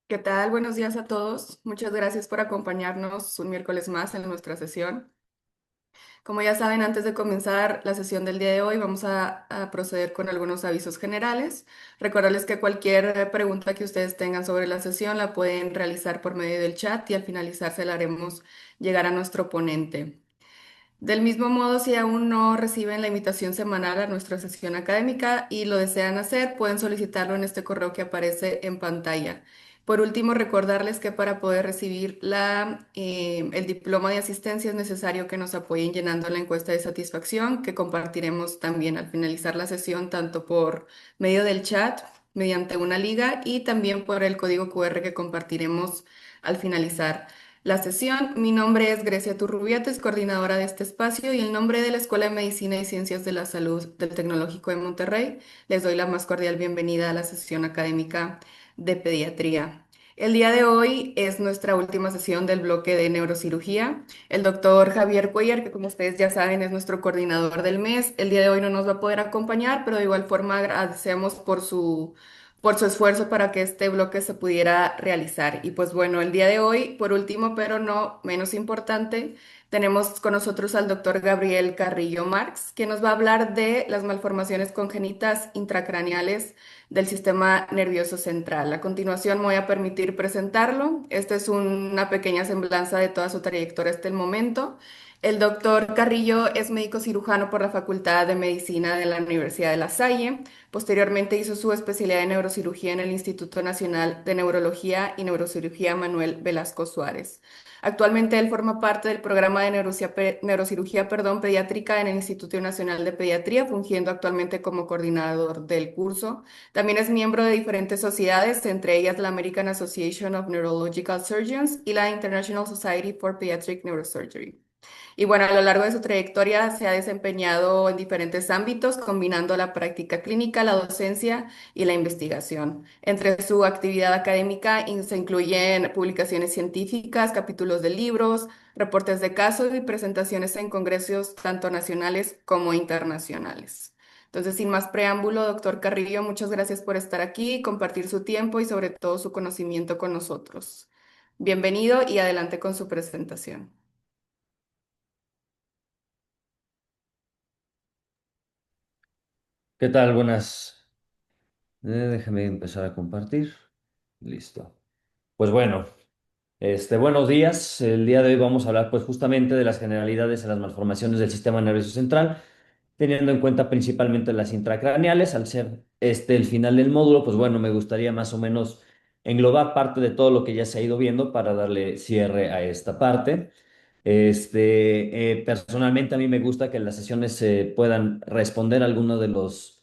¿Qué tal? Buenos días a todos. Muchas gracias por acompañarnos un miércoles más en nuestra sesión. Como ya saben, antes de comenzar la sesión del día de hoy, vamos a proceder con algunos avisos generales. Recordarles que cualquier pregunta que ustedes tengan sobre la sesión la pueden realizar por medio del chat y al finalizar se la haremos llegar a nuestro ponente. Del mismo modo, si aún no reciben la invitación semanal a nuestra sesión académica y lo desean hacer, pueden solicitarlo en este correo que aparece en pantalla. Por último, recordarles que para poder recibir el diploma de asistencia es necesario que nos apoyen llenando la encuesta de satisfacción que compartiremos también al finalizar la sesión, tanto por medio del chat, mediante una liga y también por el código QR que compartiremos al finalizar la sesión. Mi nombre es Grecia Turrubiates, coordinadora de este espacio, y en nombre de la Escuela de Medicina y Ciencias de la Salud del Tecnológico de Monterrey, les doy la más cordial bienvenida a la sesión académica de pediatría. El día de hoy es nuestra última sesión del bloque de neurocirugía. El doctor Javier Cuellar, que como ustedes ya saben es nuestro coordinador del mes, el día de hoy no nos va a poder acompañar, pero de igual forma agradecemos por su esfuerzo para que este bloque se pudiera realizar. Y pues bueno, el día de hoy, por último, pero no menos importante, tenemos con nosotros al doctor Gabriel Carrillo Marx, que nos va a hablar de las malformaciones congénitas intracraneales del sistema nervioso central. A continuación me voy a permitir presentarlo. Esta es una pequeña semblanza de toda su trayectoria hasta el momento. El doctor Carrillo es médico cirujano por la Facultad de Medicina de la Universidad de La Salle. Posteriormente hizo su especialidad en neurocirugía en el Instituto Nacional de Neurología y Neurocirugía Manuel Velasco Suárez. Actualmente él forma parte del programa de neurocirugía, pediátrica en el Instituto Nacional de Pediatría, fungiendo actualmente como coordinador del curso. También es miembro de diferentes sociedades, entre ellas la American Association of Neurological Surgeons y la International Society for Pediatric Neurosurgery. Y bueno, a lo largo de su trayectoria se ha desempeñado en diferentes ámbitos, combinando la práctica clínica, la docencia y la investigación. Entre su actividad académica se incluyen publicaciones científicas, capítulos de libros, reportes de casos y presentaciones en congresos tanto nacionales como internacionales. Entonces, sin más preámbulo, doctor Carrillo, muchas gracias por estar aquí, compartir su tiempo y sobre todo su conocimiento con nosotros. Bienvenido y adelante con su presentación. ¿Qué tal? Buenas. Déjame empezar a compartir. Listo. Pues bueno, buenos días. El día de hoy vamos a hablar pues justamente de las generalidades de las malformaciones del sistema nervioso central, teniendo en cuenta principalmente las intracraneales. Al ser este el final del módulo, pues bueno, me gustaría más o menos englobar parte de todo lo que ya se ha ido viendo para darle cierre a esta parte. Personalmente a mí me gusta que en las sesiones se puedan responder algunos de los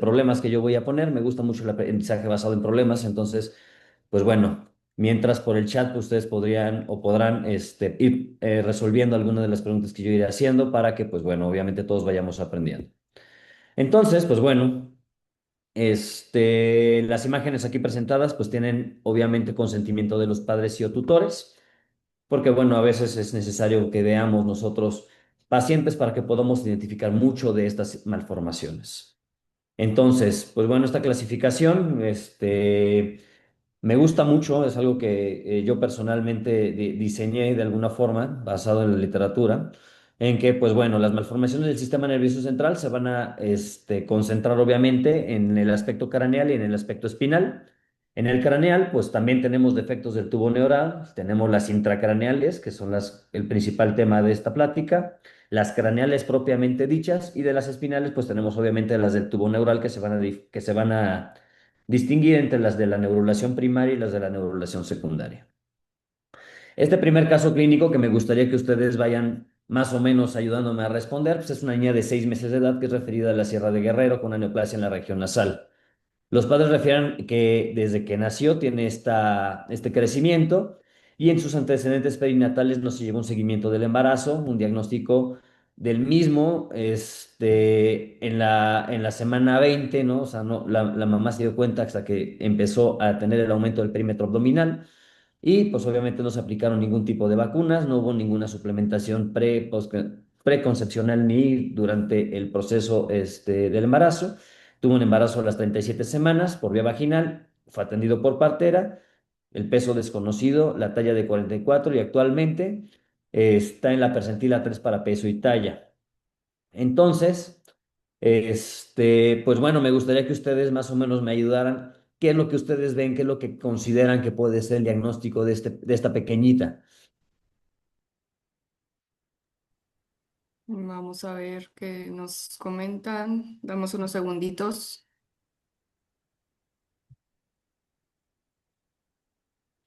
problemas que yo voy a poner. Me gusta mucho el aprendizaje basado en problemas, entonces, pues bueno, mientras por el chat pues, ustedes podrían o podrán ir resolviendo algunas de las preguntas que yo iré haciendo para que, pues bueno, obviamente todos vayamos aprendiendo. Entonces, pues bueno, las imágenes aquí presentadas pues tienen obviamente consentimiento de los padres y o tutores porque bueno, a veces es necesario que veamos nosotros pacientes para que podamos identificar mucho de estas malformaciones. Entonces, pues bueno, esta clasificación, me gusta mucho, es algo que yo personalmente diseñé de alguna forma, basado en la literatura, en que, pues bueno, las malformaciones del sistema nervioso central se van a concentrar obviamente en el aspecto craneal y en el aspecto espinal. En el craneal, pues también tenemos defectos del tubo neural, tenemos las intracraneales, que son el principal tema de esta plática, las craneales propiamente dichas, y de las espinales, pues tenemos obviamente las del tubo neural que se van a distinguir entre las de la neurulación primaria y las de la neurulación secundaria. Este primer caso clínico que me gustaría que ustedes vayan más o menos ayudándome a responder, pues es una niña de 6 meses de edad que es referida a la Sierra de Guerrero con una neoplasia en la región nasal. Los padres refieren que desde que nació tiene este crecimiento y en sus antecedentes perinatales no se llevó un seguimiento del embarazo, un diagnóstico del mismo en la semana 20, ¿no? O sea, no, la mamá se dio cuenta hasta que empezó a tener el aumento del perímetro abdominal y pues obviamente no se aplicaron ningún tipo de vacunas, no hubo ninguna suplementación preconcepcional ni durante el proceso del embarazo. Tuvo un embarazo a las 37 semanas por vía vaginal, fue atendido por partera el peso desconocido, la talla de 44 y actualmente está en la percentila 3 para peso y talla. Entonces, pues bueno, me gustaría que ustedes más o menos me ayudaran. ¿Qué es lo que ustedes ven? ¿Qué es lo que consideran que puede ser el diagnóstico de esta pequeñita? Vamos a ver qué nos comentan. Damos unos segunditos.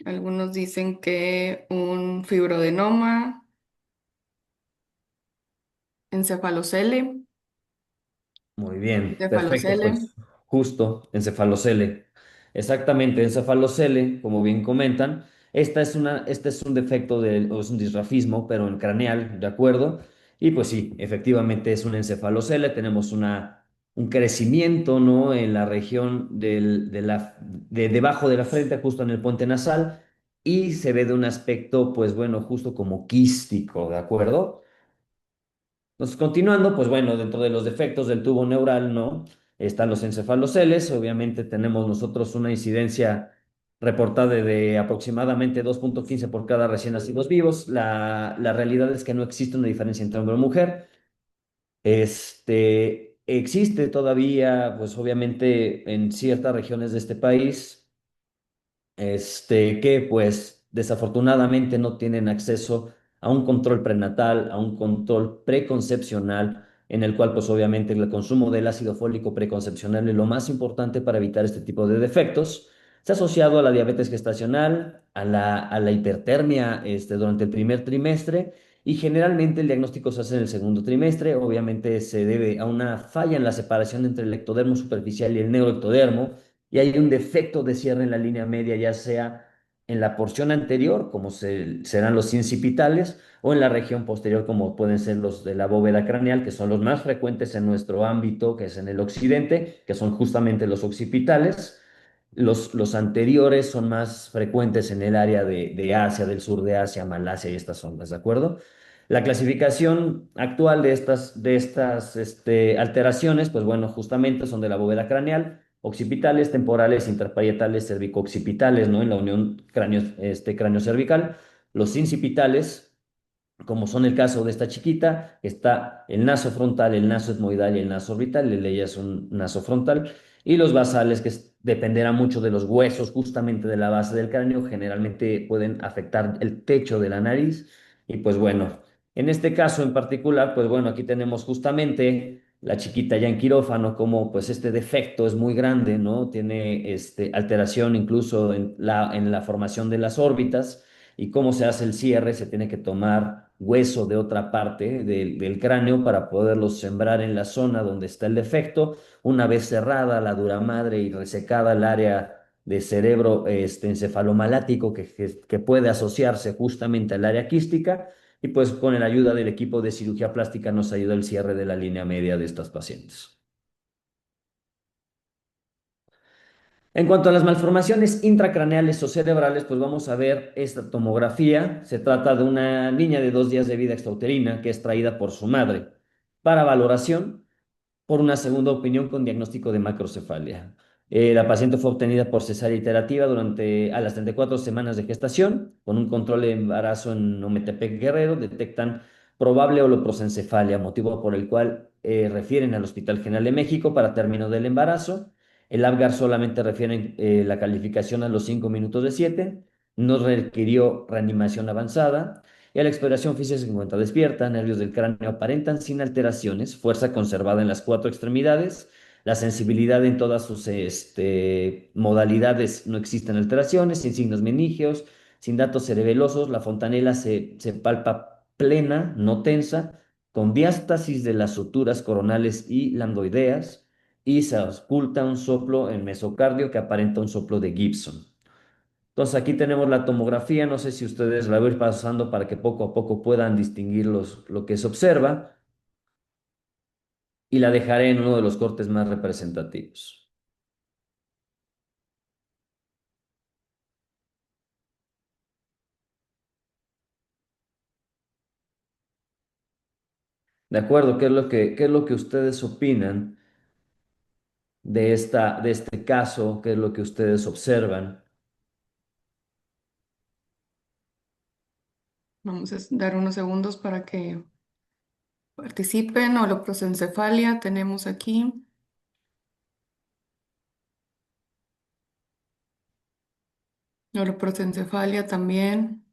Algunos dicen que un fibroadenoma, encefalocele, Muy bien, perfecto, encefalocele. pues justo, encefalocele. Exactamente, encefalocele, como bien comentan, este es un defecto o es un disrafismo, pero en craneal, ¿de acuerdo? Y pues sí, efectivamente es un encefalocele, tenemos un crecimiento, ¿no? En la región de debajo de la frente, justo en el puente nasal, y se ve de un aspecto, pues bueno, justo como quístico, ¿de acuerdo? Entonces, continuando, pues bueno, dentro de los defectos del tubo neural, ¿no? Están los encefaloceles. Obviamente tenemos nosotros una incidencia reportada de aproximadamente 2,15 por cada recién nacidos vivos. La realidad es que no existe una diferencia entre hombre y mujer. Existe todavía, pues obviamente en ciertas regiones de este país que pues desafortunadamente no tienen acceso a un control prenatal, a un control preconcepcional, en el cual pues obviamente el consumo del ácido fólico preconcepcional es lo más importante para evitar este tipo de defectos. Está asociado a la diabetes gestacional, a la hipertermia durante el primer trimestre y generalmente el diagnóstico se hace en el segundo trimestre. Obviamente se debe a una falla en la separación entre el ectodermo superficial y el neuroectodermo y hay un defecto de cierre en la línea media, ya sea en la porción anterior, como serán los incipitales, o en la región posterior, como pueden ser los de la bóveda craneal, que son los más frecuentes en nuestro ámbito, que es en el occidente, que son justamente los occipitales. Los anteriores son más frecuentes en el área de Asia, del sur de Asia, Malasia y estas zonas, ¿de acuerdo? La clasificación actual de estas alteraciones, pues bueno, justamente son de la bóveda craneal, occipitales, temporales, interparietales, cervico-occipitales, ¿no? En la unión cráneo-cervical. Los incipitales, como son el caso de esta chiquita, está el naso frontal, el naso etmoidal y el naso orbital, el de ella es un naso frontal, y los basales, dependerá mucho de los huesos, justamente de la base del cráneo, generalmente pueden afectar el techo de la nariz, y pues bueno, en este caso en particular, pues bueno, aquí tenemos justamente la chiquita ya en quirófano, como pues este defecto es muy grande, ¿no? Tiene alteración incluso en la formación de las órbitas y cómo se hace el cierre, se tiene que tomar hueso de otra parte del cráneo para poderlo sembrar en la zona donde está el defecto. Una vez cerrada la dura madre y resecada el área de cerebro encefalomalático que puede asociarse justamente al área quística, y pues con la ayuda del equipo de cirugía plástica nos ayuda el cierre de la línea media de estas pacientes. En cuanto a las malformaciones intracraneales o cerebrales, pues vamos a ver esta tomografía. Se trata de una niña de 2 días de vida extrauterina que es traída por su madre para valoración por una segunda opinión con diagnóstico de macrocefalia. La paciente fue obtenida por cesárea iterativa a las 34 semanas de gestación, con un control de embarazo en Ometepec Guerrero. Detectan probable holoprosencefalia, motivo por el cual refieren al Hospital General de México para término del embarazo. El Apgar solamente refiere la calificación a los 5 minutos de 7. No requirió reanimación avanzada. Y a la exploración física se encuentra despierta, nervios del cráneo aparentan sin alteraciones, fuerza conservada en las 4 extremidades, la sensibilidad en todas sus modalidades no existen alteraciones, sin signos meningeos, sin datos cerebelosos, la fontanela se palpa plena, no tensa, con diástasis de las suturas coronales y lambdoideas, y se oculta un soplo en mesocardio que aparenta un soplo de Gibson. Entonces aquí tenemos la tomografía, no sé si ustedes la voy a ir pasando para que poco a poco puedan distinguir lo que se observa y la dejaré en uno de los cortes más representativos. ¿De acuerdo? Qué es lo que ustedes opinan de este caso? ¿Qué es lo que ustedes observan? Vamos a dar unos segundos para que participen. Holoprosencefalia tenemos aquí. Holoprosencefalia también.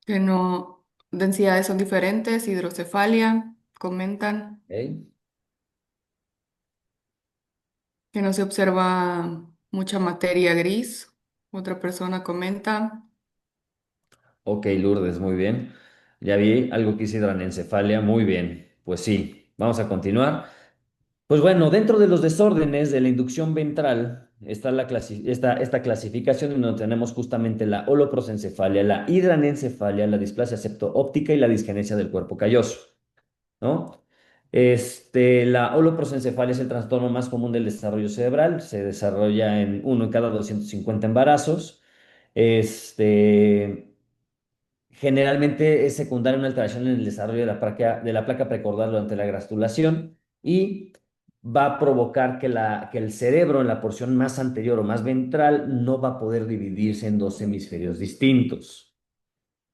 Que no, densidades son diferentes. Hidrocefalia, comentan. ¿Ok? Que no se observa mucha materia gris. Otra persona comenta. Ok, Lourdes, muy bien. Ya vi algo que hice hidranencefalia, muy bien. Pues sí, vamos a continuar. Pues bueno, dentro de los desórdenes de la inducción ventral está esta clasificación en donde tenemos justamente la holoprosencefalia, la hidranencefalia, la displasia septo-óptica y la disgenesia del cuerpo calloso, ¿no? La holoprosencefalia es el trastorno más común del desarrollo cerebral, se desarrolla en uno en cada 250 embarazos. Este, Generalmente es secundaria una alteración en el desarrollo de la placa precordial durante la gastrulación y va a provocar que el cerebro en la porción más anterior o más ventral no va a poder dividirse en dos hemisferios distintos.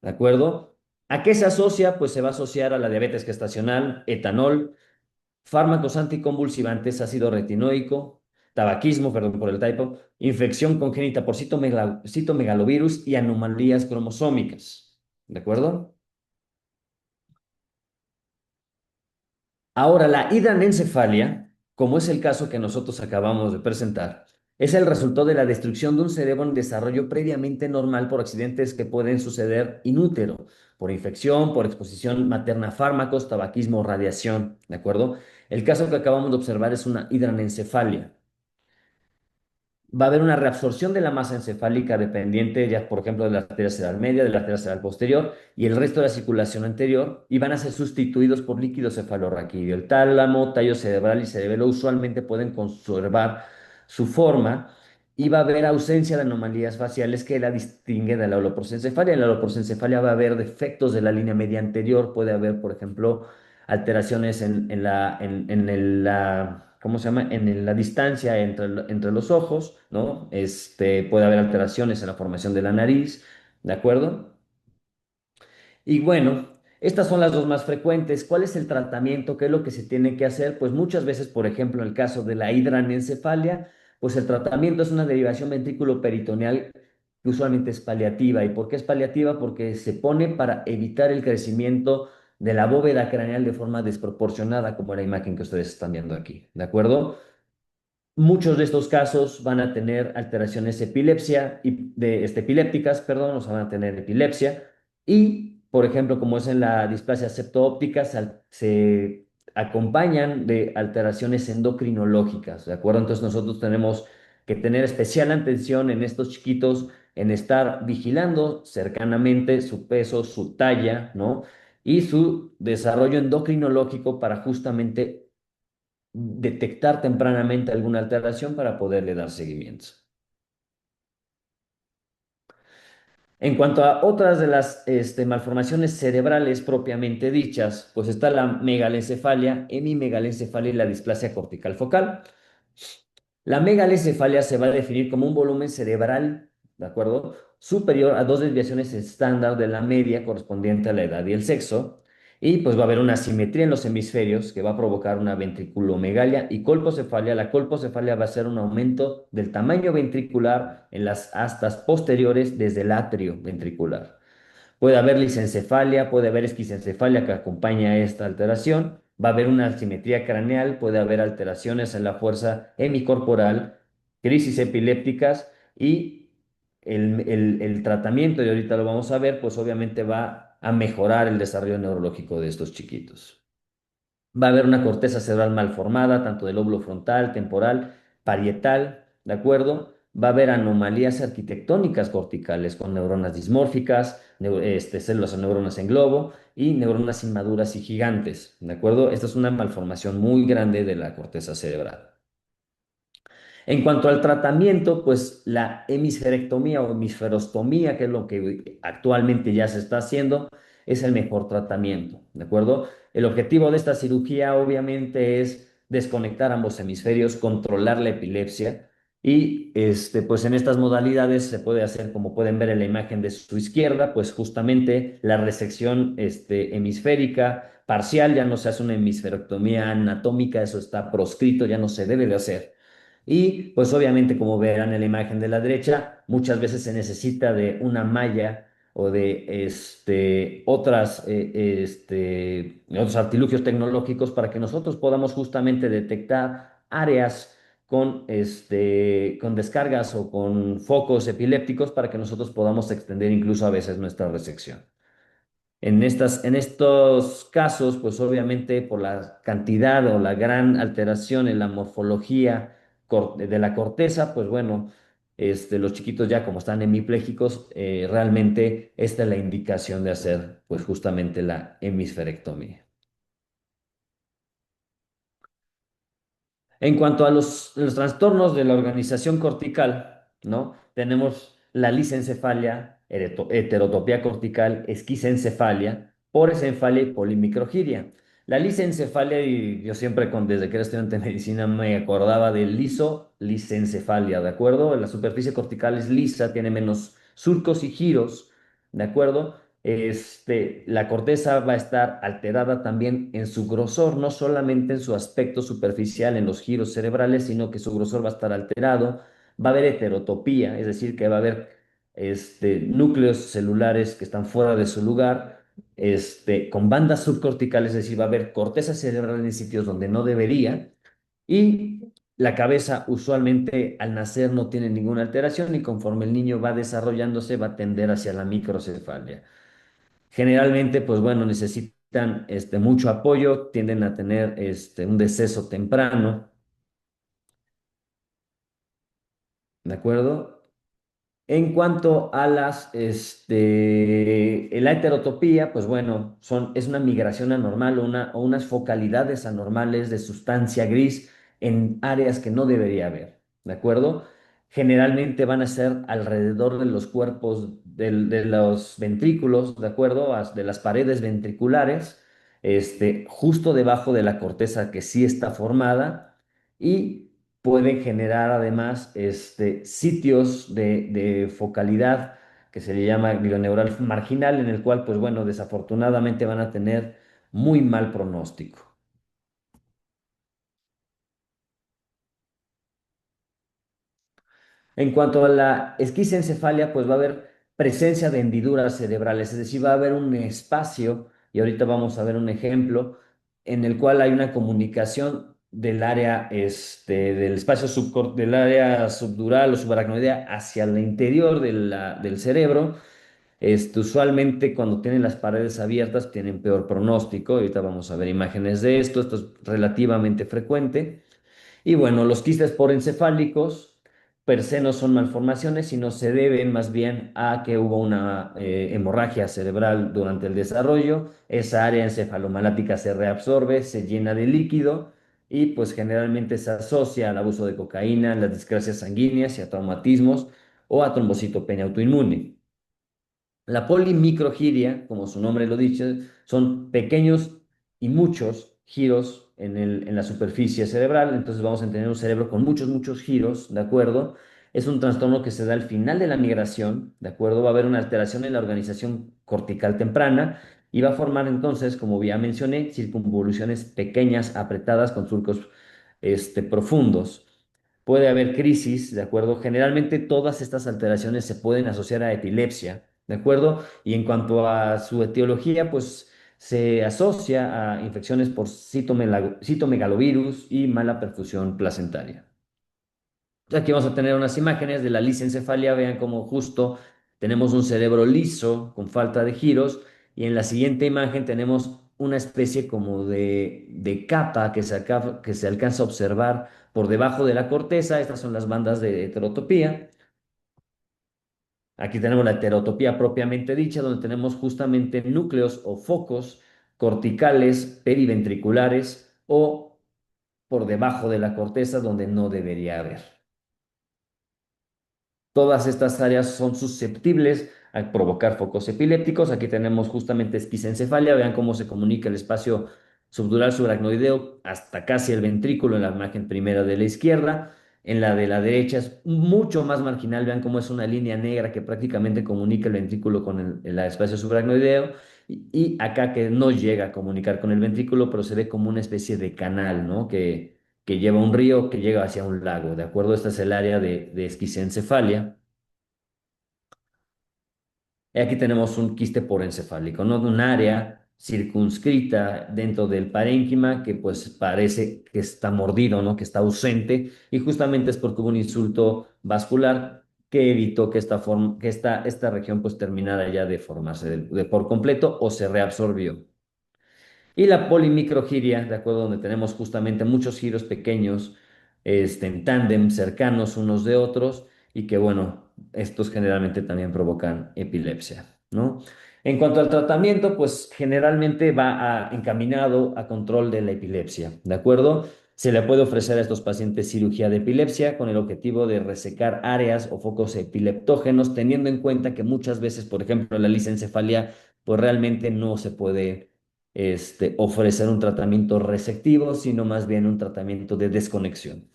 ¿De acuerdo? ¿A qué se asocia? Pues se va a asociar a la diabetes gestacional, etanol, fármacos anticonvulsivantes, ácido retinoico, tabaquismo, perdón por el typo, infección congénita por citomegalovirus y anomalías cromosómicas. ¿De acuerdo? Ahora, la hidranencefalia, como es el caso que nosotros acabamos de presentar, es el resultado de la destrucción de un cerebro en desarrollo previamente normal por accidentes que pueden suceder inútero, por infección, por exposición materna a fármacos, tabaquismo o radiación, ¿de acuerdo? El caso que acabamos de observar es una hidranencefalia. Va a haber una reabsorción de la masa encefálica dependiente, ya por ejemplo, de la arteria cerebral media, de la arteria cerebral posterior y el resto de la circulación anterior, y van a ser sustituidos por líquido cefalorraquídeo. El tálamo, tallo cerebral y cerebelo usualmente pueden conservar su forma y va a haber ausencia de anomalías faciales que la distingue de la holoprosencefalia. En la holoprosencefalia va a haber defectos de la línea media anterior, puede haber, por ejemplo, alteraciones ¿cómo se llama? La distancia entre los ojos, ¿no? Puede haber alteraciones en la formación de la nariz, ¿de acuerdo? Y bueno, estas son las dos más frecuentes. ¿Cuál es el tratamiento? ¿Qué es lo que se tiene que hacer? Pues muchas veces, por ejemplo, en el caso de la hidranencefalia, pues el tratamiento es una derivación ventrículo-peritoneal que usualmente es paliativa. ¿Y por qué es paliativa? Porque se pone para evitar el crecimiento de la bóveda craneal de forma desproporcionada, como la imagen que ustedes están viendo aquí, ¿de acuerdo? Muchos de estos casos van a tener alteraciones epilépticas, perdón, o sea, van a tener epilepsia. Y, por ejemplo, como es en la displasia septo-óptica, se acompañan de alteraciones endocrinológicas, ¿de acuerdo? Entonces nosotros tenemos que tener especial atención en estos chiquitos, en estar vigilando cercanamente su peso, su talla, ¿no? Y su desarrollo endocrinológico para justamente detectar tempranamente alguna alteración para poderle dar seguimiento. En cuanto a otras de las malformaciones cerebrales propiamente dichas, pues está la megalencefalia, hemimegalencefalia y la displasia cortical focal. La megalencefalia se va a definir como un volumen cerebral, ¿de acuerdo? Superior a dos desviaciones estándar de la media correspondiente a la edad y el sexo. Y pues va a haber una asimetría en los hemisferios que va a provocar una ventriculomegalia y colpocefalia. La colpocefalia va a ser un aumento del tamaño ventricular en las astas posteriores desde el atrio ventricular. Puede haber lisencefalia, puede haber esquisencefalia que acompaña a esta alteración. Va a haber una asimetría craneal, puede haber alteraciones en la fuerza hemicorporal, crisis epilépticas y el tratamiento, y ahorita lo vamos a ver, pues obviamente va a mejorar el desarrollo neurológico de estos chiquitos. Va a haber una corteza cerebral mal formada, tanto del lóbulo frontal, temporal, parietal, ¿de acuerdo? Va a haber anomalías arquitectónicas corticales con neuronas dismórficas, células o neuronas en globo y neuronas inmaduras y gigantes, ¿de acuerdo? Esta es una malformación muy grande de la corteza cerebral. En cuanto al tratamiento, pues la hemisferectomía o hemisferostomía, que es lo que actualmente ya se está haciendo, es el mejor tratamiento, ¿de acuerdo? El objetivo de esta cirugía obviamente es desconectar ambos hemisferios, controlar la epilepsia Y pues en estas modalidades se puede hacer, como pueden ver en la imagen de su izquierda, pues justamente la resección hemisférica parcial, ya no se hace una hemisferectomía anatómica, eso está proscrito, ya no se debe de hacer. Y pues obviamente, como verán en la imagen de la derecha, muchas veces se necesita de una malla o de otros artilugios tecnológicos para que nosotros podamos justamente detectar áreas con descargas o con focos epilépticos para que nosotros podamos extender incluso a veces nuestra resección. En estos casos, pues obviamente por la cantidad o la gran alteración en la morfología de la corteza, pues bueno, los chiquitos ya como están hemipléjicos, realmente esta es la indicación de hacer pues justamente la hemisferectomía. En cuanto a los trastornos de la organización cortical, ¿no? Tenemos la lisencefalia, heterotopía cortical, esquisencefalia, porencefalia y polimicrogiria. La lisencefalia, y yo siempre desde que era estudiante de medicina me acordaba del lisencefalia, ¿de acuerdo? La superficie cortical es lisa, tiene menos surcos y giros, ¿de acuerdo? La corteza va a estar alterada también en su grosor, no solamente en su aspecto superficial, en los giros cerebrales, sino que su grosor va a estar alterado. Va a haber heterotopía, es decir, que va a haber núcleos celulares que están fuera de su lugar, con bandas subcorticales, es decir, va a haber corteza cerebral en sitios donde no debería. Y la cabeza usualmente al nacer no tiene ninguna alteración y conforme el niño va desarrollándose va a tender hacia la microcefalia. Generalmente, pues bueno, necesitan mucho apoyo, tienden a tener un deceso temprano, ¿de acuerdo? En cuanto a la heterotopía, pues bueno, es una migración anormal o unas focalidades anormales de sustancia gris en áreas que no debería haber, ¿de acuerdo? Generalmente van a ser alrededor de los cuerpos de los ventrículos, ¿de acuerdo? De las paredes ventriculares, justo debajo de la corteza que sí está formada y pueden generar además sitios de focalidad que se le llama glioneural marginal, en el cual, pues bueno, desafortunadamente van a tener muy mal pronóstico. En cuanto a la esquisencefalia, pues va a haber presencia de hendiduras cerebrales, es decir, va a haber un espacio, y ahorita vamos a ver un ejemplo, en el cual hay una comunicación del área, del espacio del área subdural o subaracnoidea hacia el interior del cerebro. Usualmente cuando tienen las paredes abiertas tienen peor pronóstico. Ahorita vamos a ver imágenes de esto es relativamente frecuente. Y bueno, los quistes porencefálicos per se no son malformaciones, sino se deben más bien a que hubo una hemorragia cerebral durante el desarrollo. Esa área encefalomalática se reabsorbe, se llena de líquido y pues generalmente se asocia al abuso de cocaína, las discrasias sanguíneas y a traumatismos o a trombocitopenia autoinmune. La polimicrogiria, como su nombre lo dice, son pequeños y muchos giros en la superficie cerebral. Entonces vamos a tener un cerebro con muchos, muchos giros, ¿de acuerdo? Es un trastorno que se da al final de la migración, ¿de acuerdo? Va a haber una alteración en la organización cortical temprana y va a formar entonces, como ya mencioné, circunvoluciones pequeñas, apretadas con surcos profundos. Puede haber crisis, ¿de acuerdo? Generalmente todas estas alteraciones se pueden asociar a epilepsia, ¿de acuerdo? Y en cuanto a su etiología, pues se asocia a infecciones por citomegalovirus y mala perfusión placentaria. Aquí vamos a tener unas imágenes de la lisencefalia. Vean cómo justo tenemos un cerebro liso con falta de giros y en la siguiente imagen tenemos una especie como de capa que se alcanza a observar por debajo de la corteza. Estas son las bandas de heterotopía. Aquí tenemos la heterotopía propiamente dicha, donde tenemos justamente núcleos o focos corticales, periventriculares o por debajo de la corteza donde no debería haber. Todas estas áreas son susceptibles a provocar focos epilépticos. Aquí tenemos justamente esquisencefalia. Vean cómo se comunica el espacio subdural subaracnoideo hasta casi el ventrículo en la imagen primera de la izquierda. En la de la derecha es mucho más marginal. Vean cómo es una línea negra que prácticamente comunica el ventrículo con el espacio subaracnoideo. Y acá que no llega a comunicar con el ventrículo, pero se ve como una especie de canal, ¿no? Que lleva un río que llega hacia un lago. ¿De acuerdo? Esta es el área de esquistoencefalia. Y aquí tenemos un quiste porencefálico, ¿no? Un área circunscrita dentro del parénquima que pues parece que está mordido, ¿no? Que está ausente y justamente es porque hubo un insulto vascular que evitó que esta región pues terminara ya de formarse por completo o se reabsorbió. Y la polimicrogiria, de acuerdo, donde tenemos justamente muchos giros pequeños, en tándem, cercanos unos de otros, y que bueno, estos generalmente también provocan epilepsia, ¿no? En cuanto al tratamiento, pues generalmente encaminado a control de la epilepsia, ¿de acuerdo? Se le puede ofrecer a estos pacientes cirugía de epilepsia con el objetivo de resecar áreas o focos epileptógenos, teniendo en cuenta que muchas veces, por ejemplo, la lisencefalia, pues realmente no se puede ofrecer un tratamiento resectivo, sino más bien un tratamiento de desconexión.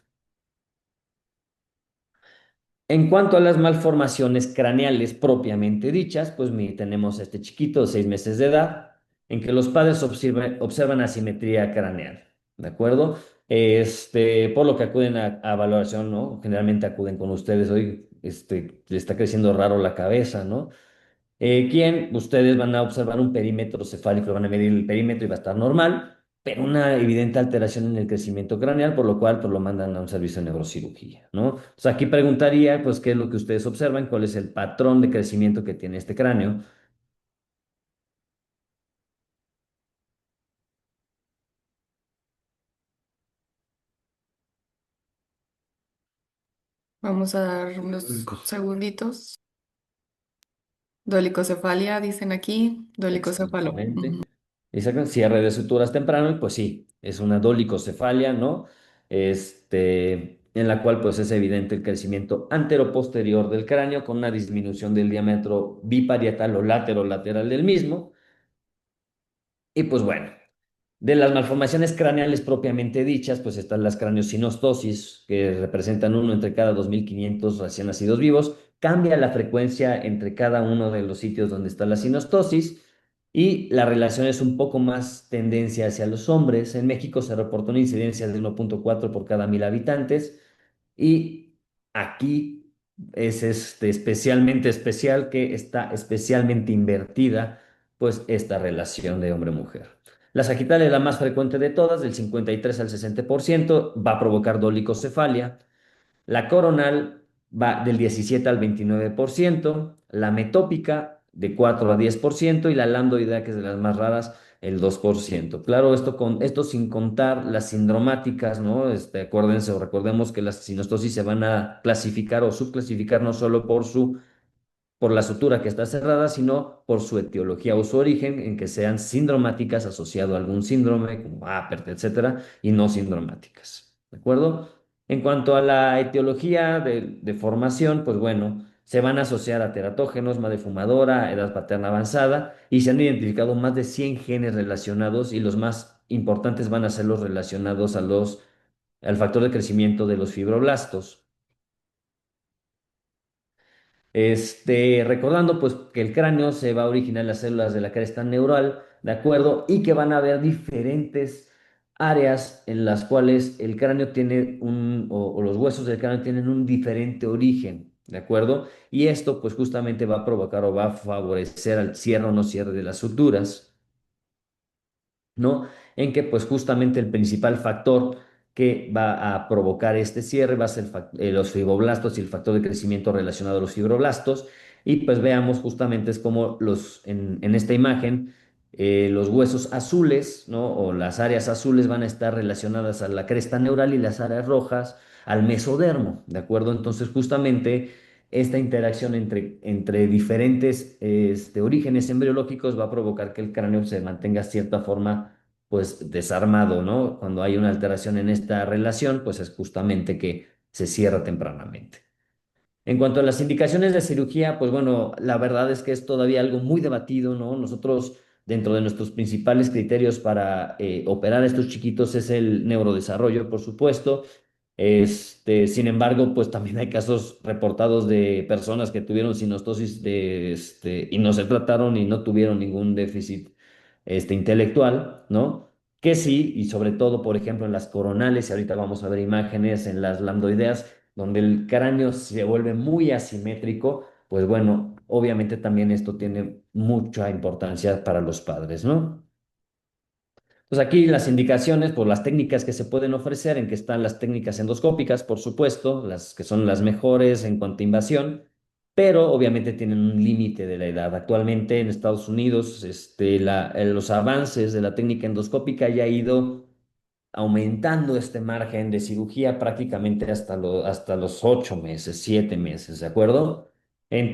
En cuanto a las malformaciones craneales propiamente dichas, pues tenemos a este chiquito de 6 meses de edad, en que los padres observan asimetría craneal, ¿de acuerdo? Por lo que acuden a valoración, ¿no? Generalmente acuden con ustedes, hoy, le está creciendo raro la cabeza, ¿no? Ustedes van a observar un perímetro cefálico, van a medir el perímetro y va a estar normal, pero una evidente alteración en el crecimiento craneal, por lo cual pues, lo mandan a un servicio de neurocirugía, ¿no? Aquí preguntaría, pues, ¿qué es lo que ustedes observan? ¿Cuál es el patrón de crecimiento que tiene este cráneo? Vamos a dar unos segunditos. Dolicocefalia, dicen aquí. Dolicocefalo. Exactamente. Ujú. Exacto. Cierre de suturas temprano, y pues sí, es una dolicocefalia, ¿no? En la cual pues es evidente el crecimiento antero-posterior del cráneo con una disminución del diámetro biparietal o lateral del mismo. Y pues bueno, de las malformaciones craneales propiamente dichas, pues están las craneosinostosis, que representan uno entre cada 2.500 recién nacidos vivos. Cambia la frecuencia entre cada uno de los sitios donde está la sinostosis y la relación es un poco más tendencia hacia los hombres. En México se reportó una incidencia de 1,4 por cada 1.000 habitantes y aquí es especialmente especial que está especialmente invertida pues esta relación de hombre-mujer. La sagital es la más frecuente de todas, del 53 al 60%, va a provocar dolicocefalia. La coronal va del 17 al 29%, la metópica de 4 a 10% y la lambdoidea, que es de las más raras, el 2%. Claro, esto sin contar las sindromáticas, ¿no? Acuérdense o recordemos que las sinostosis se van a clasificar o subclasificar no solo por la sutura que está cerrada, sino por su etiología o su origen, en que sean sindromáticas asociado a algún síndrome, como APERT, etcétera, y no sindromáticas. ¿De acuerdo? En cuanto a la etiología de formación, pues bueno, se van a asociar a teratógenos, madre fumadora, edad paterna avanzada, y se han identificado más de 100 genes relacionados, y los más importantes van a ser los relacionados al factor de crecimiento de los fibroblastos. Recordando pues que el cráneo se va a originar en las células de la cresta neural, ¿de acuerdo? Y que van a haber diferentes áreas en las cuales el cráneo tiene o los huesos del cráneo tienen un diferente origen, ¿de acuerdo? Y esto pues justamente va a provocar o va a favorecer al cierre o no cierre de las suturas, ¿no? En que pues justamente el principal factor que va a provocar este cierre va a ser los fibroblastos y el factor de crecimiento relacionado a los fibroblastos. Y pues veamos justamente es como en esta imagen, los huesos azules, ¿no? O las áreas azules van a estar relacionadas a la cresta neural y las áreas rojas al mesodermo, ¿de acuerdo? Entonces justamente esta interacción entre diferentes orígenes embriológicos va a provocar que el cráneo se mantenga cierta forma, pues, desarmado, ¿no? Cuando hay una alteración en esta relación, pues es justamente que se cierra tempranamente. En cuanto a las indicaciones de cirugía, pues bueno, la verdad es que es todavía algo muy debatido, ¿no? Nosotros, dentro de nuestros principales criterios para operar a estos chiquitos es el neurodesarrollo, por supuesto, Sin embargo, pues también hay casos reportados de personas que tuvieron sinostosis y no se trataron y no tuvieron ningún déficit intelectual, ¿no? Que sí, y sobre todo, por ejemplo, en las coronales, y ahorita vamos a ver imágenes en las lambdoideas, donde el cráneo se vuelve muy asimétrico, pues bueno, obviamente también esto tiene mucha importancia para los padres, ¿no? Pues aquí las indicaciones por las técnicas que se pueden ofrecer, en que están las técnicas endoscópicas, por supuesto, las que son las mejores en cuanto a invasión, pero obviamente tienen un límite de la edad. Actualmente en Estados Unidos, los avances de la técnica endoscópica ya ha ido aumentando este margen de cirugía prácticamente hasta los 8 meses, 7 meses, ¿de acuerdo? En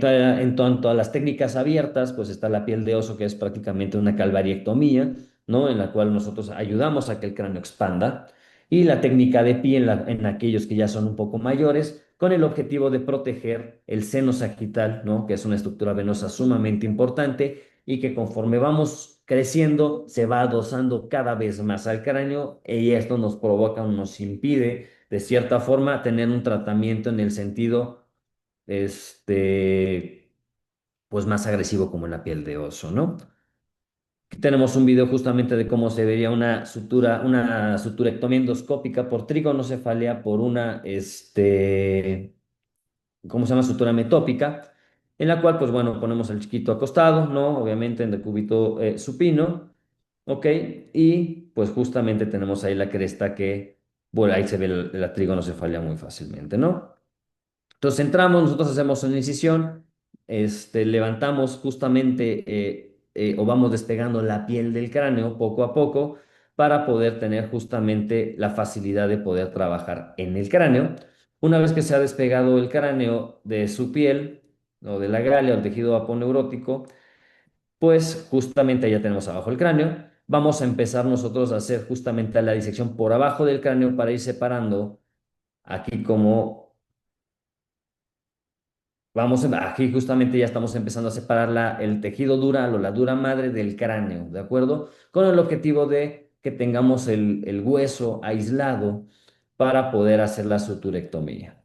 tanto a las técnicas abiertas, pues está la piel de oso, que es prácticamente una calvariectomía, ¿no? En la cual nosotros ayudamos a que el cráneo expanda. Y la técnica de pie en aquellos que ya son un poco mayores, con el objetivo de proteger el seno sagital, ¿no? Que es una estructura venosa sumamente importante y que conforme vamos creciendo se va adosando cada vez más al cráneo y esto nos provoca o nos impide de cierta forma tener un tratamiento en el sentido este pues más agresivo como en la piel de oso, ¿no? Aquí tenemos un video justamente de cómo se vería una suturectomía endoscópica por trigonocefalia por una ¿cómo se llama? Sutura metópica, en la cual, pues bueno, ponemos al chiquito acostado, ¿no? Obviamente en decúbito supino, ¿ok? Y pues justamente tenemos ahí la cresta que, bueno, ahí se ve la trigonocefalia muy fácilmente, ¿no? Entonces entramos, nosotros hacemos una incisión, levantamos justamente o vamos despegando la piel del cráneo poco a poco para poder tener justamente la facilidad de poder trabajar en el cráneo. Una vez que se ha despegado el cráneo de su piel o de la grália o el tejido aponeurótico, pues justamente ya tenemos abajo el cráneo. Vamos a empezar nosotros a hacer justamente la disección por abajo del cráneo para ir separando aquí como aquí justamente ya estamos empezando a separar el tejido dural o la dura madre del cráneo, ¿de acuerdo? Con el objetivo de que tengamos el hueso aislado para poder hacer la suturectomía.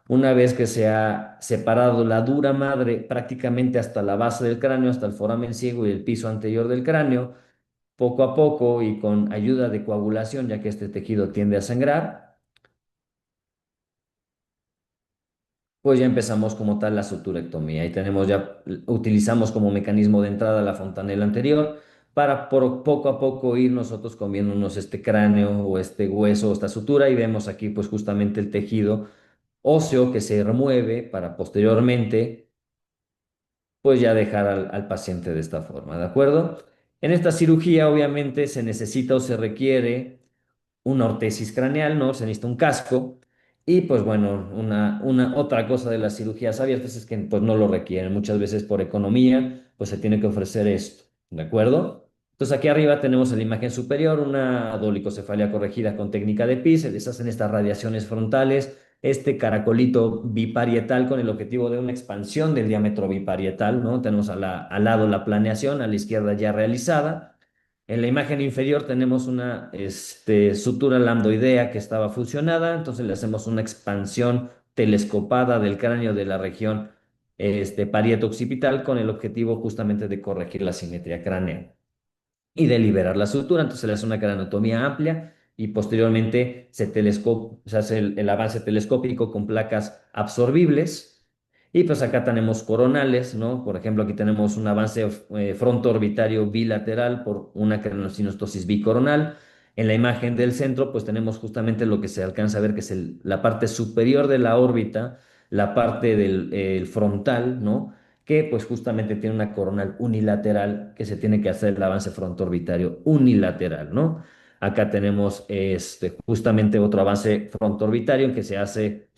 Una vez que se ha separado la dura madre prácticamente hasta la base del cráneo, hasta el foramen ciego y el piso anterior del cráneo, poco a poco y con ayuda de coagulación, ya que este tejido tiende a sangrar, pues ya empezamos como tal la suturectomía y utilizamos como mecanismo de entrada la fontanela anterior para poco a poco ir nosotros comiéndonos este cráneo o este hueso o esta sutura y vemos aquí pues justamente el tejido óseo que se remueve para posteriormente pues ya dejar al paciente de esta forma, ¿de acuerdo? En esta cirugía obviamente se necesita o se requiere una ortesis craneal, ¿no? Se necesita un casco. Y pues bueno, una otra cosa de las cirugías abiertas es que pues no lo requieren. Muchas veces por economía, pues se tiene que ofrecer esto, ¿de acuerdo? Entonces aquí arriba tenemos en la imagen superior una dolicocefalia corregida con técnica de PI. Se les hacen estas radiaciones frontales, este caracolito biparietal con el objetivo de una expansión del diámetro biparietal, ¿no? Tenemos al lado la planeación, a la izquierda ya realizada. En la imagen inferior tenemos una sutura lambdoidea que estaba fusionada, entonces le hacemos una expansión telescopada del cráneo de la región parieto-occipital con el objetivo justamente de corregir la simetría craneal y de liberar la sutura. Entonces se le hace una craneotomía amplia y posteriormente se hace el avance telescópico con placas absorbibles. Y pues acá tenemos coronales, ¿no? Por ejemplo, aquí tenemos un avance fronto-orbitario bilateral por una craneosinostosis bicoronal. En la imagen del centro, pues tenemos justamente lo que se alcanza a ver, que es la parte superior de la órbita, la parte del el frontal, ¿no? Que pues justamente tiene una coronal unilateral que se tiene que hacer el avance frontoorbitario unilateral, ¿no? Acá tenemos justamente otro avance frontoorbitario en que se hace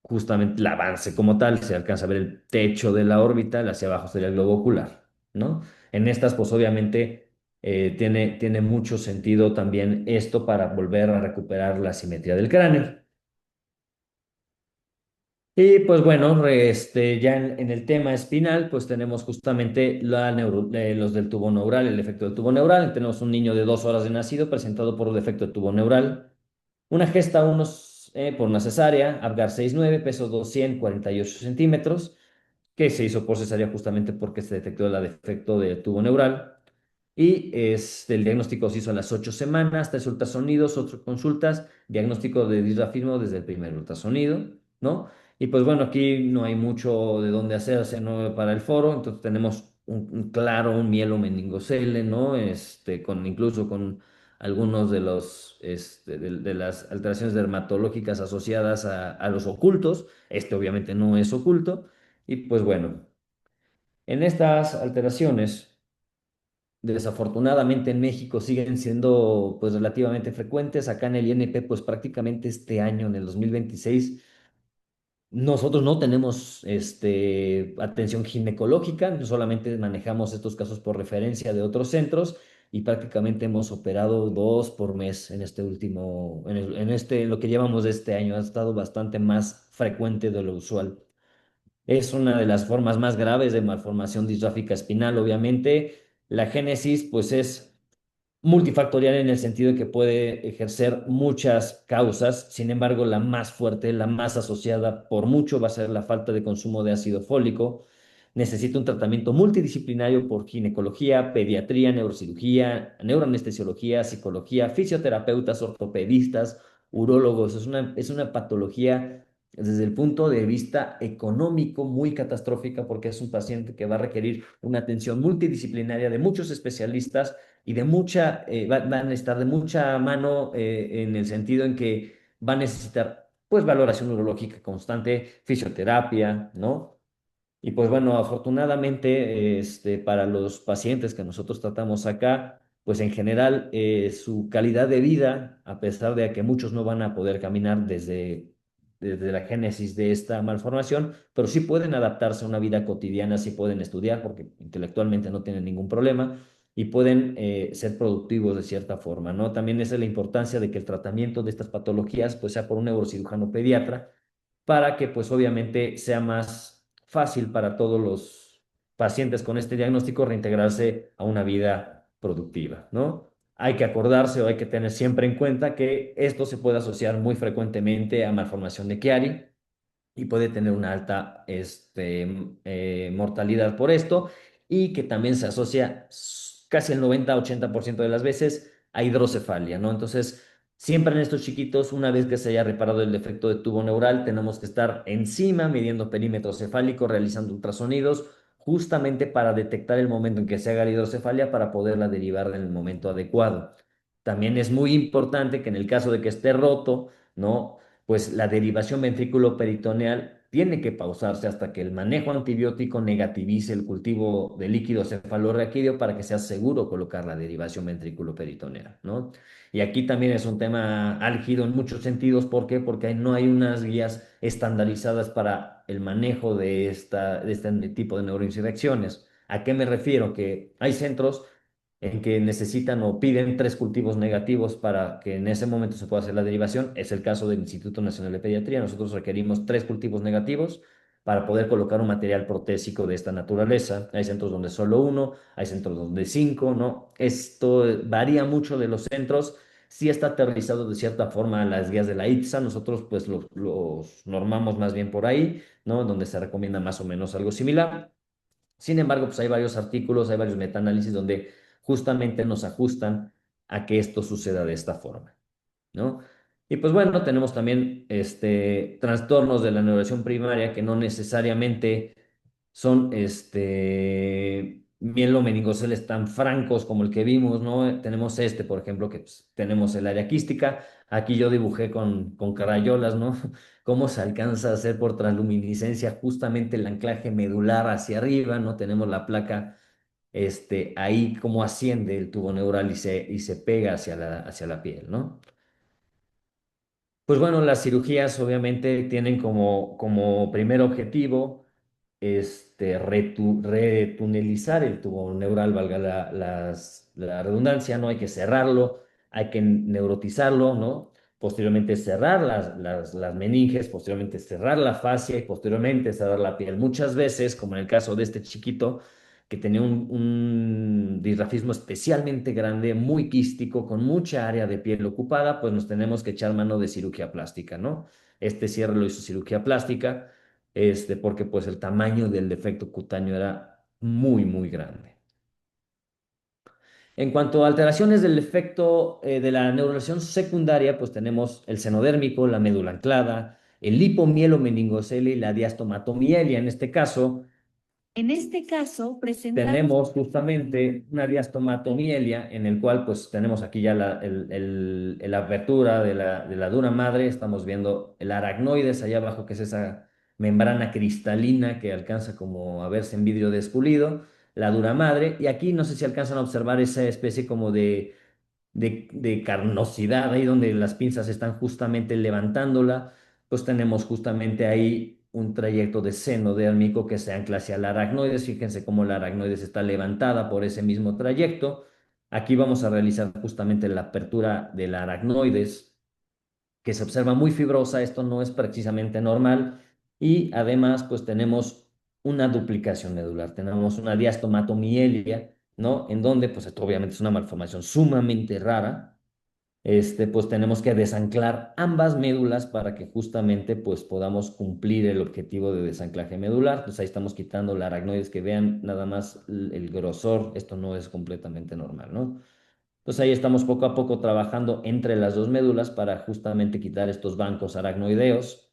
justamente el avance como tal, se alcanza a ver el techo de la órbita, hacia abajo sería el globo ocular, ¿no? En estas pues obviamente tiene mucho sentido también esto para volver a recuperar la simetría del cráneo. Y pues bueno, ya en el tema espinal, pues tenemos justamente los del tubo neural, el defecto del tubo neural. Tenemos un niño de 2 horas de nacido presentado por un defecto de tubo neural. Una gesta por una cesárea, Apgar 6,9, peso 248 centímetros, que se hizo por cesárea justamente porque se detectó el defecto del tubo neural. Y el diagnóstico se hizo a las 8 semanas, 3 ultrasonidos, 8 consultas, diagnóstico de disrafismo desde el primer ultrasonido, ¿no? Y pues bueno, aquí no hay mucho de dónde hacerse, ¿no? Para el foro, entonces tenemos un mielo meningocele, ¿no? Incluso con algunos de de las alteraciones dermatológicas asociadas a los ocultos. Este obviamente no es oculto. Y pues bueno, en estas alteraciones, desafortunadamente en México siguen siendo pues relativamente frecuentes. Acá en el INP pues prácticamente este año, en el 2026, nosotros no tenemos atención ginecológica, solamente manejamos estos casos por referencia de otros centros y prácticamente hemos operado 2 por mes en este último, en lo que llevamos de este año. Ha estado bastante más frecuente de lo usual. Es una de las formas más graves de malformación disráfica espinal, obviamente. La génesis, pues, es multifactorial en el sentido de que puede ejercer muchas causas. Sin embargo, la más fuerte, la más asociada por mucho va a ser la falta de consumo de ácido fólico. Necesita un tratamiento multidisciplinario por ginecología, pediatría, neurocirugía, neuroanestesiología, psicología, fisioterapeutas, ortopedistas, urólogos. Es una patología desde el punto de vista económico muy catastrófica, porque es un paciente que va a requerir una atención multidisciplinaria de muchos especialistas y van a estar de mucha mano, en el sentido en que va a necesitar pues valoración neurológica constante, fisioterapia, ¿no? Y pues bueno, afortunadamente, para los pacientes que nosotros tratamos acá, pues en general, su calidad de vida, a pesar de que muchos no van a poder caminar desde la génesis de esta malformación, pero sí pueden adaptarse a una vida cotidiana, sí pueden estudiar porque intelectualmente no tienen ningún problema y pueden, ser productivos de cierta forma, ¿no? También esa es la importancia de que el tratamiento de estas patologías pues sea por un neurocirujano pediatra, para que pues obviamente sea más fácil para todos los pacientes con este diagnóstico reintegrarse a una vida productiva, ¿no? Hay que acordarse o hay que tener siempre en cuenta que esto se puede asociar muy frecuentemente a malformación de Chiari y puede tener una alta, mortalidad por esto, y que también se asocia casi el 90-80% de las veces a hidrocefalia, ¿no? Entonces, siempre en estos chiquitos, una vez que se haya reparado el defecto de tubo neural, tenemos que estar encima midiendo perímetro cefálico, realizando ultrasonidos, justamente para detectar el momento en que se haga la hidrocefalia para poderla derivar en el momento adecuado. También es muy importante que en el caso de que esté roto, ¿no? Pues la derivación ventrículo-peritoneal tiene que pausarse hasta que el manejo antibiótico negativice el cultivo de líquido cefalorraquídeo para que sea seguro colocar la derivación ventrículo-peritoneal, ¿no? Y aquí también es un tema álgido en muchos sentidos. ¿Por qué? Porque no hay unas guías estandarizadas para el manejo de este tipo de neuroinsurrecciones. ¿A qué me refiero? Que hay centros en que necesitan o piden 3 cultivos negativos para que en ese momento se pueda hacer la derivación. Es el caso del Instituto Nacional de Pediatría. Nosotros requerimos 3 cultivos negativos para poder colocar un material protésico de esta naturaleza. Hay centros donde solo uno, hay centros donde 5, ¿no? Esto varía mucho de los centros. Sí está aterrizado de cierta forma a las guías de la ITSA. Nosotros pues los normamos más bien por ahí, ¿no? Donde se recomienda más o menos algo similar. Sin embargo, pues hay varios artículos, hay varios metaanálisis donde justamente nos ajustan a que esto suceda de esta forma, ¿no? Y pues bueno, tenemos también, trastornos de la neurociencia primaria que no necesariamente son, mielomeningoceles tan francos como el que vimos, ¿no? Tenemos por ejemplo, que pues, tenemos el área quística. Aquí yo dibujé con crayolas, ¿no? Cómo se alcanza a hacer por transluminiscencia justamente el anclaje medular hacia arriba, ¿no? Tenemos la placa, ahí cómo asciende el tubo neural y se pega hacia la piel, ¿no? Pues bueno, las cirugías obviamente tienen como primer objetivo, retunelizar el tubo neural, valga la redundancia, ¿no? Hay que cerrarlo, hay que neurotizarlo, ¿no? Posteriormente cerrar las meninges, posteriormente cerrar la fascia y posteriormente cerrar la piel. Muchas veces, como en el caso de este chiquito, que tenía un disrafismo especialmente grande, muy quístico, con mucha área de piel ocupada, pues nos tenemos que echar mano de cirugía plástica, ¿no? Este cierre lo hizo cirugía plástica, porque pues el tamaño del defecto cutáneo era muy, muy grande. En cuanto a alteraciones del efecto de la neurulación secundaria, pues tenemos el senodérmico, la médula anclada, el lipomielo-meningocele y la diastomatomielia. En este caso, tenemos justamente una diastomatomielia en el cual pues tenemos aquí ya la apertura de la dura madre, estamos viendo el aracnoides allá abajo, que es esa membrana cristalina que alcanza como a verse en vidrio despulido, la dura madre, y aquí no sé si alcanzan a observar esa especie como de carnosidad, ahí donde las pinzas están justamente levantándola, pues tenemos justamente ahí un trayecto de seno dérmico que se ancla hacia el aracnoides. Fíjense cómo la aracnoides está levantada por ese mismo trayecto. Aquí vamos a realizar justamente la apertura del aracnoides, que se observa muy fibrosa. Esto no es precisamente normal. Y además, pues tenemos una duplicación medular, tenemos una diastomatomielia, ¿no? En donde, pues esto obviamente es una malformación sumamente rara. Pues tenemos que desanclar ambas médulas para que justamente pues podamos cumplir el objetivo de desanclaje medular. Pues ahí estamos quitando la aracnoides, que vean nada más el grosor, esto no es completamente normal, ¿no? Entonces ahí estamos poco a poco trabajando entre las dos médulas para justamente quitar estos bancos aracnoideos.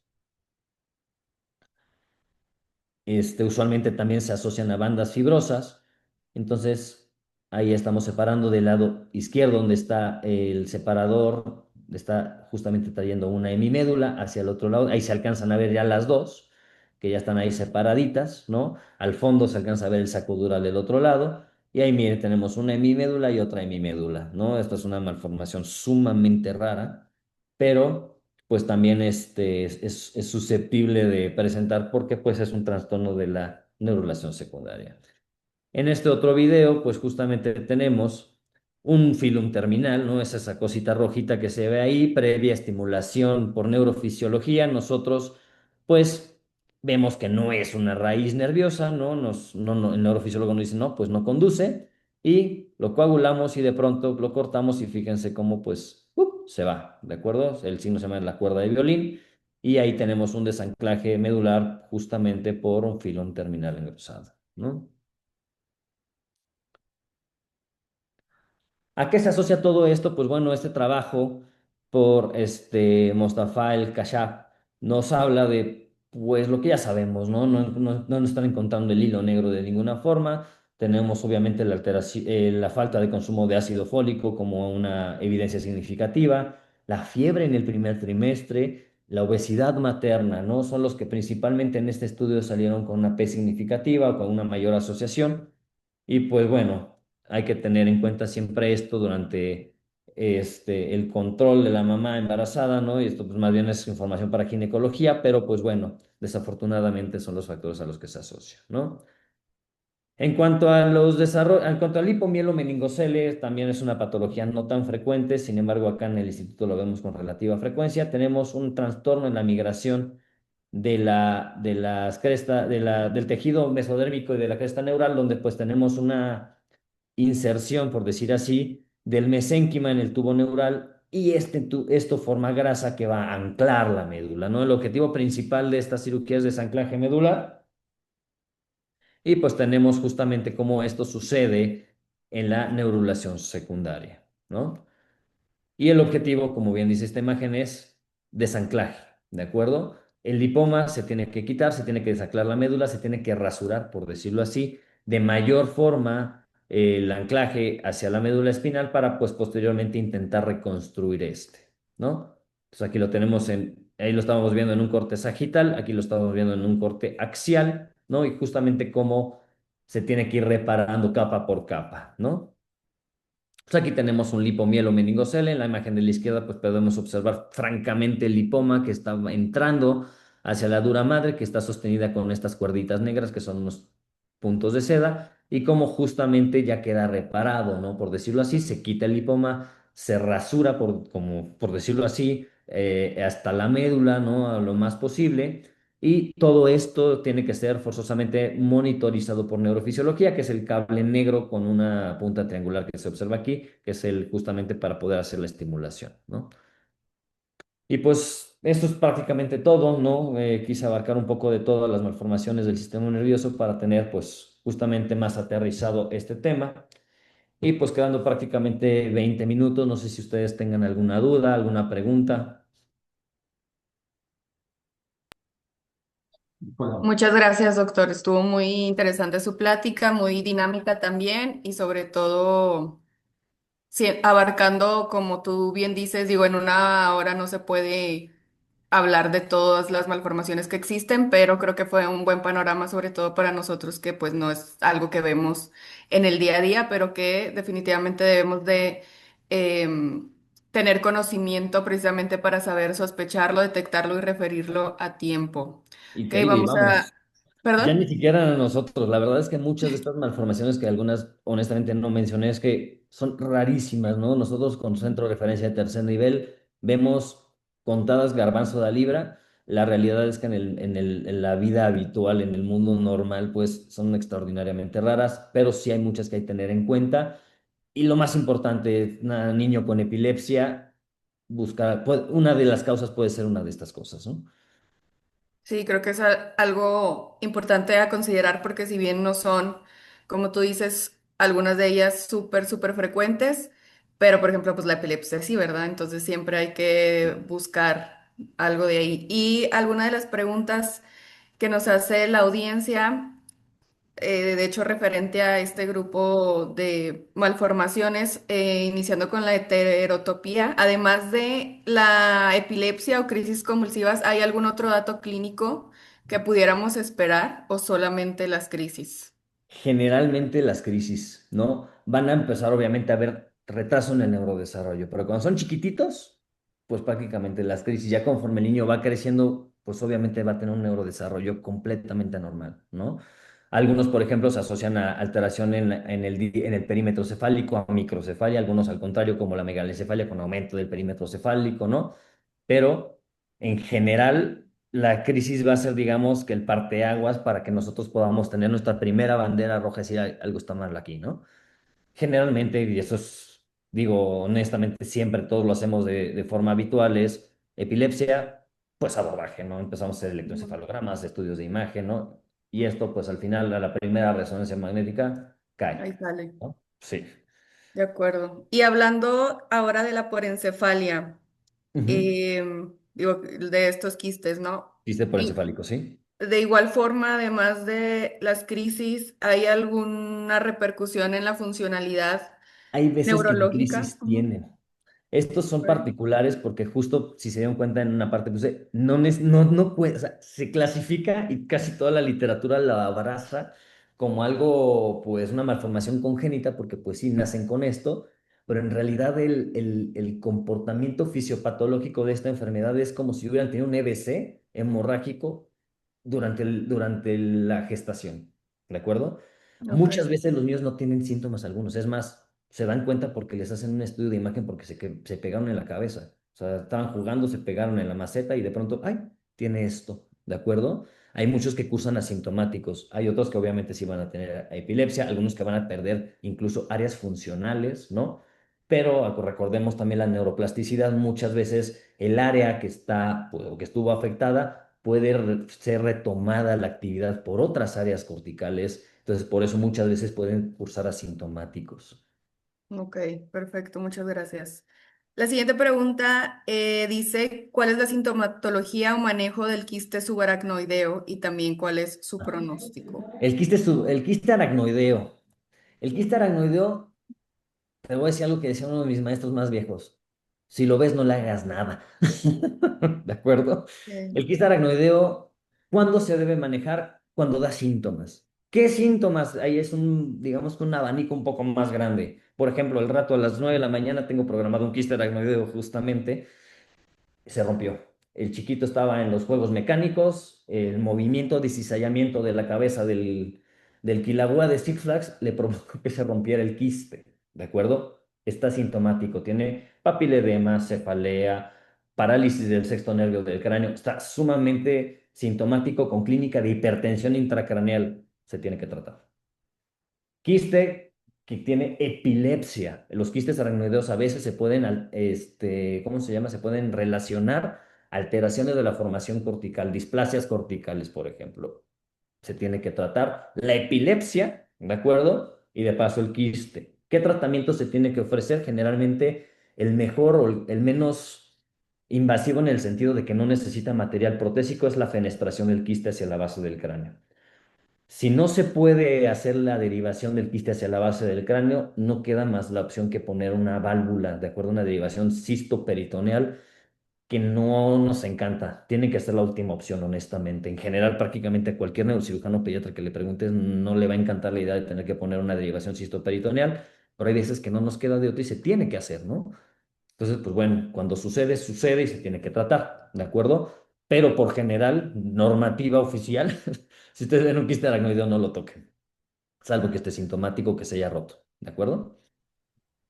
Usualmente también se asocian a bandas fibrosas. Entonces, ahí estamos separando del lado izquierdo, donde está el separador, está justamente trayendo una hemimédula hacia el otro lado. Ahí se alcanzan a ver ya las dos, que ya están ahí separaditas, ¿no? Al fondo se alcanza a ver el saco dural del otro lado. Y ahí, mire, tenemos una hemimédula y otra hemimédula, ¿no? Esta es una malformación sumamente rara, pero pues también es susceptible de presentar, porque pues es un trastorno de la neurulación secundaria. En este otro video, pues justamente tenemos un filum terminal, ¿no? Es esa cosita rojita que se ve ahí, previa estimulación por neurofisiología. Nosotros, pues, vemos que no es una raíz nerviosa, ¿no? El neurofisiólogo nos dice, no, pues no conduce, y lo coagulamos y de pronto lo cortamos y fíjense cómo, pues, se va, ¿de acuerdo? El signo se llama la cuerda de violín, y ahí tenemos un desanclaje medular justamente por un filón terminal engrosado, ¿no? ¿A qué se asocia todo esto? Pues bueno, este trabajo por Mostafa El-Kashaf nos habla de, pues lo que ya sabemos, ¿no? No nos están encontrando el hilo negro de ninguna forma. Tenemos obviamente la falta de consumo de ácido fólico como una evidencia significativa, la fiebre en el primer trimestre, la obesidad materna, ¿no? Son los que principalmente en este estudio salieron con una P significativa o con una mayor asociación. Y pues bueno, hay que tener en cuenta siempre esto durante el control de la mamá embarazada, ¿no? Y esto pues más bien es información para ginecología, pero pues bueno, desafortunadamente son los factores a los que se asocia, ¿no? En cuanto al hipomielo meningocele, también es una patología no tan frecuente. Sin embargo, acá en el instituto lo vemos con relativa frecuencia. Tenemos un trastorno en la migración de las del tejido mesodérmico y de la cresta neural, donde pues tenemos una inserción, por decir así, del mesénquima en el tubo neural, y esto forma grasa que va a anclar la médula, ¿no? El objetivo principal de esta cirugía es desanclaje medular, y pues tenemos justamente cómo esto sucede en la neurulación secundaria, ¿no? Y el objetivo, como bien dice esta imagen, es desanclaje, ¿de acuerdo? El lipoma se tiene que quitar, se tiene que desanclar la médula, se tiene que rasurar, por decirlo así, de mayor forma el anclaje hacia la médula espinal para, pues, posteriormente intentar reconstruir ¿no? Entonces aquí lo tenemos ahí lo estamos viendo en un corte sagital, aquí lo estamos viendo en un corte axial, ¿no? Y justamente cómo se tiene que ir reparando capa por capa, ¿no? Pues aquí tenemos un lipomielo meningocele. En la imagen de la izquierda, pues podemos observar francamente el lipoma que está entrando hacia la dura madre, que está sostenida con estas cuerditas negras, que son unos puntos de seda, y como justamente ya queda reparado, ¿no? Por decirlo así, se quita el lipoma, se rasura, por decirlo así, hasta la médula, ¿no? A lo más posible. Y todo esto tiene que ser forzosamente monitorizado por neurofisiología, que es el cable negro con una punta triangular que se observa aquí, que es el justamente para poder hacer la estimulación, ¿no? Y pues esto es prácticamente todo, ¿no? Quise abarcar un poco de todas las malformaciones del sistema nervioso para tener pues justamente más aterrizado este tema. Y pues quedando prácticamente 20 minutos, no sé si ustedes tengan alguna duda, alguna pregunta. Hola. Muchas gracias, doctor. Estuvo muy interesante su plática, muy dinámica también y sobre todo sí, abarcando, como tú bien dices, digo, en una hora no se puede hablar de todas las malformaciones que existen, pero creo que fue un buen panorama, sobre todo para nosotros, que pues no es algo que vemos en el día a día, pero que definitivamente debemos de tener conocimiento precisamente para saber sospecharlo, detectarlo y referirlo a tiempo. Ok, Increíble, y vamos a... vamos. Ya ¿Perdón? ni siquiera a nosotros. La verdad es que muchas de estas malformaciones que algunas honestamente no mencioné es que son rarísimas, ¿no? Nosotros con centro de referencia de tercer nivel vemos contadas garbanzo de libra. La realidad es que en la vida habitual, en el mundo normal, pues son extraordinariamente raras, pero sí hay muchas que hay que tener en cuenta. Y lo más importante, un niño con epilepsia, buscar, una de las causas puede ser una de estas cosas, ¿no? Sí, creo que es algo importante a considerar porque si bien no son, como tú dices, algunas de ellas súper frecuentes, pero por ejemplo, pues la epilepsia sí, ¿verdad? Entonces siempre hay que buscar algo de ahí. Y alguna de las preguntas que nos hace la audiencia de hecho, referente a este grupo de malformaciones, iniciando con la heterotopía, además de la epilepsia o crisis convulsivas, ¿hay algún otro dato clínico que pudiéramos esperar o solamente las crisis? Generalmente las crisis, ¿no? Van a empezar obviamente a haber retraso en el neurodesarrollo, pero cuando son chiquititos, pues prácticamente las crisis, ya conforme el niño va creciendo, pues obviamente va a tener un neurodesarrollo completamente normal, ¿no? Algunos, por ejemplo, se asocian a alteración en el perímetro cefálico, a microcefalia, algunos al contrario, como la megalocefalia con aumento del perímetro cefálico, ¿no? Pero en general la crisis va a ser, digamos, que el parteaguas para que nosotros podamos tener nuestra primera bandera roja y decir: "Ay, algo está mal aquí", ¿no? Generalmente, y eso es, digo, honestamente, siempre todos lo hacemos de forma habitual, es epilepsia, pues abordaje, ¿no? Empezamos a hacer Ujú. electroencefalogramas, estudios de imagen, ¿no? Y esto, pues al final, a la primera resonancia magnética, cae, Ahí sale. ¿no? Sí. De acuerdo. Y hablando ahora de la porencefalia, Ujú. digo, de estos quistes, ¿no? Quiste por Y encefálico, ¿sí? de igual forma, además de las crisis, ¿hay alguna repercusión en la funcionalidad Hay veces que ni neurológica? crisis Ujú. tienen. Estos son Ok. particulares porque justo, si se dieron cuenta en una parte, puse, no, no puede, o sea, se clasifica y casi toda la literatura la abraza como algo, pues, una malformación congénita, porque pues sí, nacen con esto, pero en realidad el comportamiento fisiopatológico de esta enfermedad es como si hubieran tenido un EBC hemorrágico durante la gestación, ¿de acuerdo? Ok. Muchas veces los niños no tienen síntomas algunos, es más, se dan cuenta porque les hacen un estudio de imagen porque se pegaron en la cabeza. O sea, estaban jugando, se pegaron en la maceta y de pronto, ¡ay! Tiene esto, ¿de acuerdo? Hay muchos que cursan asintomáticos, hay otros que obviamente sí van a tener epilepsia, algunos que van a perder incluso áreas funcionales, ¿no? Pero recordemos también la neuroplasticidad, muchas veces el área que está pues, o que estuvo afectada puede ser retomada la actividad por otras áreas corticales, entonces por eso muchas veces pueden cursar asintomáticos. Ok, perfecto, muchas gracias. La siguiente pregunta dice, ¿cuál es la sintomatología o manejo del quiste subaracnoideo y también cuál es su pronóstico? El quiste aracnoideo. El quiste aracnoideo, te voy a decir algo que decía uno de mis maestros más viejos. Si lo ves, no le hagas nada. ¿De acuerdo? Sí. El quiste aracnoideo, ¿cuándo se debe manejar? Cuando da síntomas. ¿Qué síntomas? Ahí es digamos que un abanico un poco más grande. Por ejemplo, el rato a las 9 de la mañana tengo programado un quiste aracnoideo justamente se rompió. El chiquito estaba en los juegos mecánicos, el movimiento de cizallamiento de la cabeza del Kilauea de Six Flags le provocó que se rompiera el quiste, ¿de acuerdo? Está sintomático, tiene papiledema, cefalea, parálisis del sexto nervio del cráneo, está sumamente sintomático con clínica de hipertensión intracraneal, se tiene que tratar. Quiste que tiene epilepsia. Los quistes aracnoideos a veces se pueden, ¿cómo se llama? Se pueden relacionar alteraciones de la formación cortical, displasias corticales, por ejemplo. Se tiene que tratar la epilepsia, ¿de acuerdo? Y de paso el quiste. ¿Qué tratamiento se tiene que ofrecer? Generalmente el mejor o el menos invasivo en el sentido de que no necesita material protésico es la fenestración del quiste hacia la base del cráneo. Si no se puede hacer la derivación del quiste hacia la base del cráneo, no queda más la opción que poner una válvula, de acuerdo a una derivación cistoperitoneal, que no nos encanta. Tiene que ser la última opción, honestamente. En general, prácticamente a cualquier neurocirujano pediatra que le preguntes, no le va a encantar la idea de tener que poner una derivación cistoperitoneal, pero hay veces que no nos queda de otra y se tiene que hacer, ¿no? Entonces, pues bueno, cuando sucede, sucede y se tiene que tratar, ¿de acuerdo? Pero por general, normativa oficial, si ustedes ven un quiste aracnoideo, no lo toquen, salvo que esté sintomático, que se haya roto, ¿de acuerdo?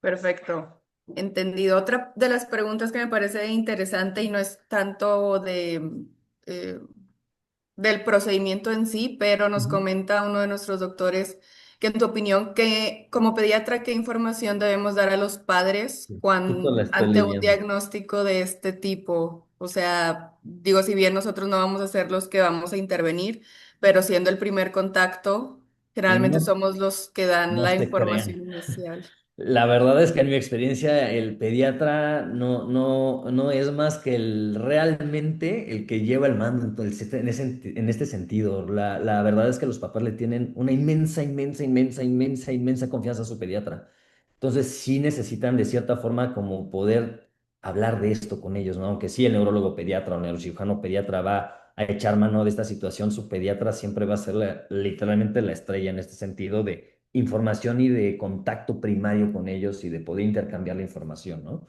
Perfecto, entendido. Otra de las preguntas que me parece interesante y no es tanto eh, del procedimiento en sí, pero nos Ujú. comenta uno de nuestros doctores que en tu opinión, que como pediatra, ¿qué información debemos dar a los padres Sí, justo la estoy ante un leyendo. diagnóstico de este tipo? O sea, digo, si bien nosotros no vamos a ser los que vamos a intervenir, pero siendo el primer contacto, generalmente No, somos los que dan no la se información crean. inicial. La verdad es que en mi experiencia el pediatra no es más que realmente el que lleva el mando en este sentido. La verdad es que los papás le tienen una inmensa confianza a su pediatra. Entonces sí necesitan de cierta forma como poder hablar de esto con ellos, ¿no? Aunque sí el neurólogo pediatra o neurocirujano pediatra va a echar mano de esta situación, su pediatra siempre va a ser literalmente la estrella en este sentido de información y de contacto primario con ellos y de poder intercambiar la información, ¿no?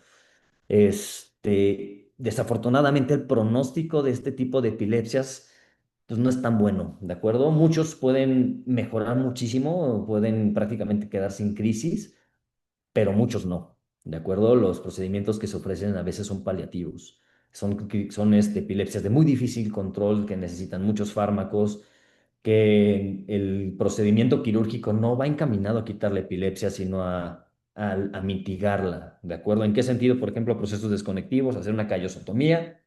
Desafortunadamente el pronóstico de este tipo de epilepsias pues no es tan bueno, ¿de acuerdo? Muchos pueden mejorar muchísimo, pueden prácticamente quedar sin crisis, pero muchos no, ¿de acuerdo? Los procedimientos que se ofrecen a veces son paliativos, son epilepsias de muy difícil control que necesitan muchos fármacos, que el procedimiento quirúrgico no va encaminado a quitar la epilepsia, sino a mitigarla, ¿de acuerdo? ¿En qué sentido? Por ejemplo, procesos desconectivos, hacer una callosotomía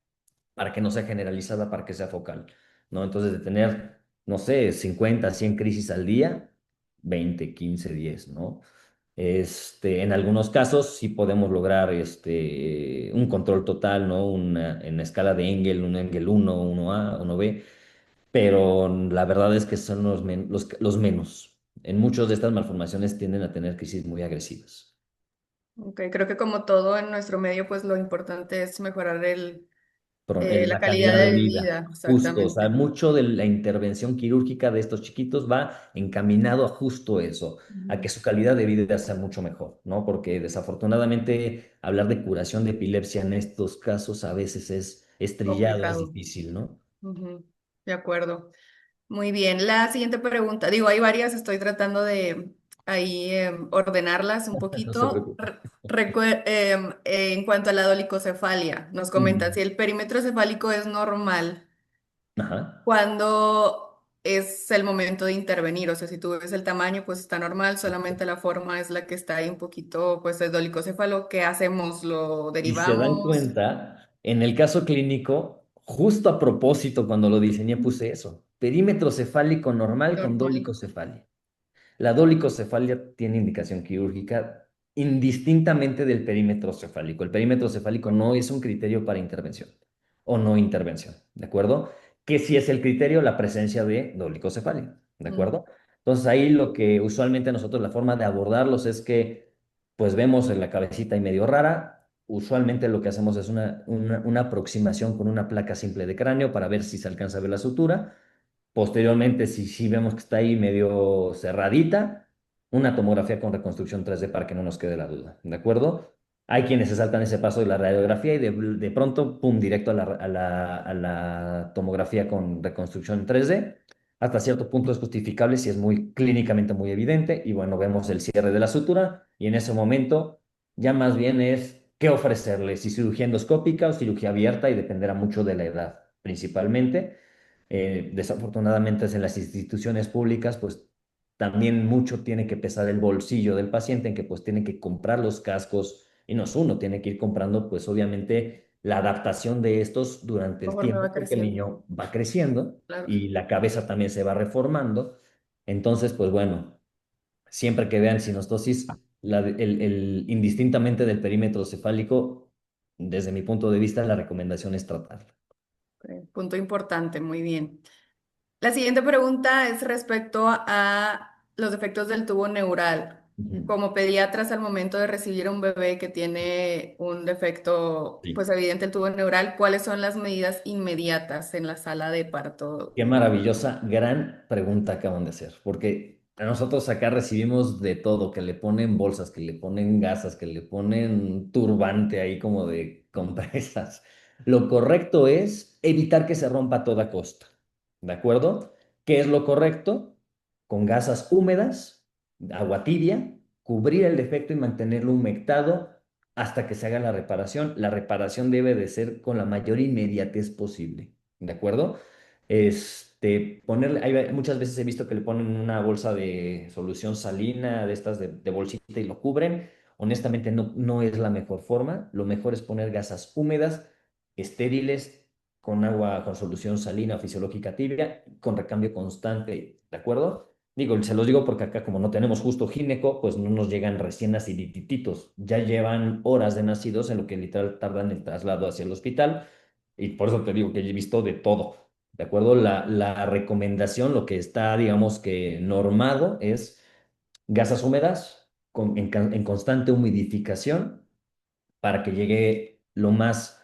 para que no sea generalizada, para que sea focal, ¿no? Entonces, de tener, no sé, 50, 100 crisis al día, 20, 15, 10, ¿no? En algunos casos sí podemos lograr un control total, ¿no? En escala de Engel, un Engel 1, 1A, 1B, pero la verdad es que son los menos. En muchas de estas malformaciones tienden a tener crisis muy agresivas. Ok, creo que como todo en nuestro medio, pues lo importante es mejorar la La calidad calidad de de vida, vida, justo, o sea, exactamente. mucho de la intervención quirúrgica de estos chiquitos va encaminado a justo eso, a Ujú. que su calidad de vida sea mucho mejor, ¿no? Porque desafortunadamente hablar de curación de epilepsia en estos casos a veces es estrellado, es Complicado. difícil, ¿no? Ujú. De acuerdo. Muy bien. La siguiente pregunta, digo, hay varias, estoy tratando de ahí ordenarlas un No se poquito. preocupe. En cuanto a la dolicocefalia, nos comentan Ujú. si el perímetro cefálico es normal, Ajá. ¿cuándo es el momento de intervenir? O sea, si tú ves el tamaño, pues está normal, solamente la forma es la que está ahí un poquito, pues es dolicocéfalo. ¿Qué hacemos? ¿Lo Si se dan derivamos? cuenta, en el caso clínico, justo a propósito, cuando lo diseñé, puse eso. Perímetro cefálico normal con Normal. dolicocefalia. La dolicocefalia tiene indicación quirúrgica indistintamente del perímetro cefálico. El perímetro cefálico no es un criterio para intervención o no intervención, ¿de acuerdo? Que si es el criterio, la presencia de dolicocefalia, ¿de Mm, acuerdo? Entonces ahí lo que usualmente nosotros la forma de abordarlos es que pues vemos en la cabecita y medio rara. Usualmente lo que hacemos es una aproximación con una placa simple de cráneo para ver si se alcanza a ver la sutura. Posteriormente, si vemos que está ahí medio cerradita, una tomografía con reconstrucción 3D para que no nos quede la duda, ¿de acuerdo? Hay quienes se saltan ese paso de la radiografía y de pronto, pum, directo a la tomografía con reconstrucción 3D. Hasta cierto punto es justificable si es muy clínicamente muy evidente y bueno, vemos el cierre de la sutura y en ese momento ya más bien es qué ofrecerle, si cirugía endoscópica o cirugía abierta y dependerá mucho de la edad principalmente. Desafortunadamente en las instituciones públicas, pues también mucho tiene que pesar el bolsillo del paciente en que pues tiene que comprar los cascos y no es uno, tiene que ir comprando pues obviamente la adaptación de estos durante el Conforme tiempo va porque el creciendo, niño va creciendo claro. y la cabeza también se va reformando. Entonces, pues bueno, siempre que vean sinostosis, indistintamente del perímetro cefálico, desde mi punto de vista, la recomendación es tratarlo. Ok, punto importante, muy bien. La siguiente pregunta es respecto a los defectos del tubo neural. Ujú. Como pediatras, al momento de recibir a un bebé que tiene un defecto, Sí. pues evidente el tubo neural, ¿cuáles son las medidas inmediatas en la sala de parto? Qué maravillosa, gran pregunta acaban de hacer, porque a nosotros acá recibimos de todo, que le ponen bolsas, que le ponen gasas, que le ponen turbante ahí como de compresas. Lo correcto es evitar que se rompa a toda costa, ¿de acuerdo? ¿Qué es lo correcto? Con gasas húmedas, agua tibia, cubrir el defecto y mantenerlo humectado hasta que se haga la reparación. La reparación debe de ser con la mayor inmediatez posible, ¿de acuerdo? Ponerle, muchas veces he visto que le ponen una bolsa de solución salina, de estas de bolsita y lo cubren. Honestamente no es la mejor forma. Lo mejor es poner gasas húmedas, estériles, con agua, con solución salina o fisiológica tibia, con recambio constante, ¿de acuerdo? Digo, se los digo porque acá como no tenemos justo gineco, pues no nos llegan recién nacidititos. Ya llevan horas de nacidos en lo que literal tardan el traslado hacia el hospital. Y por eso te digo que he visto de todo. ¿De acuerdo? La recomendación, lo que está, digamos que normado, es gasas húmedas en constante humidificación para que llegue lo más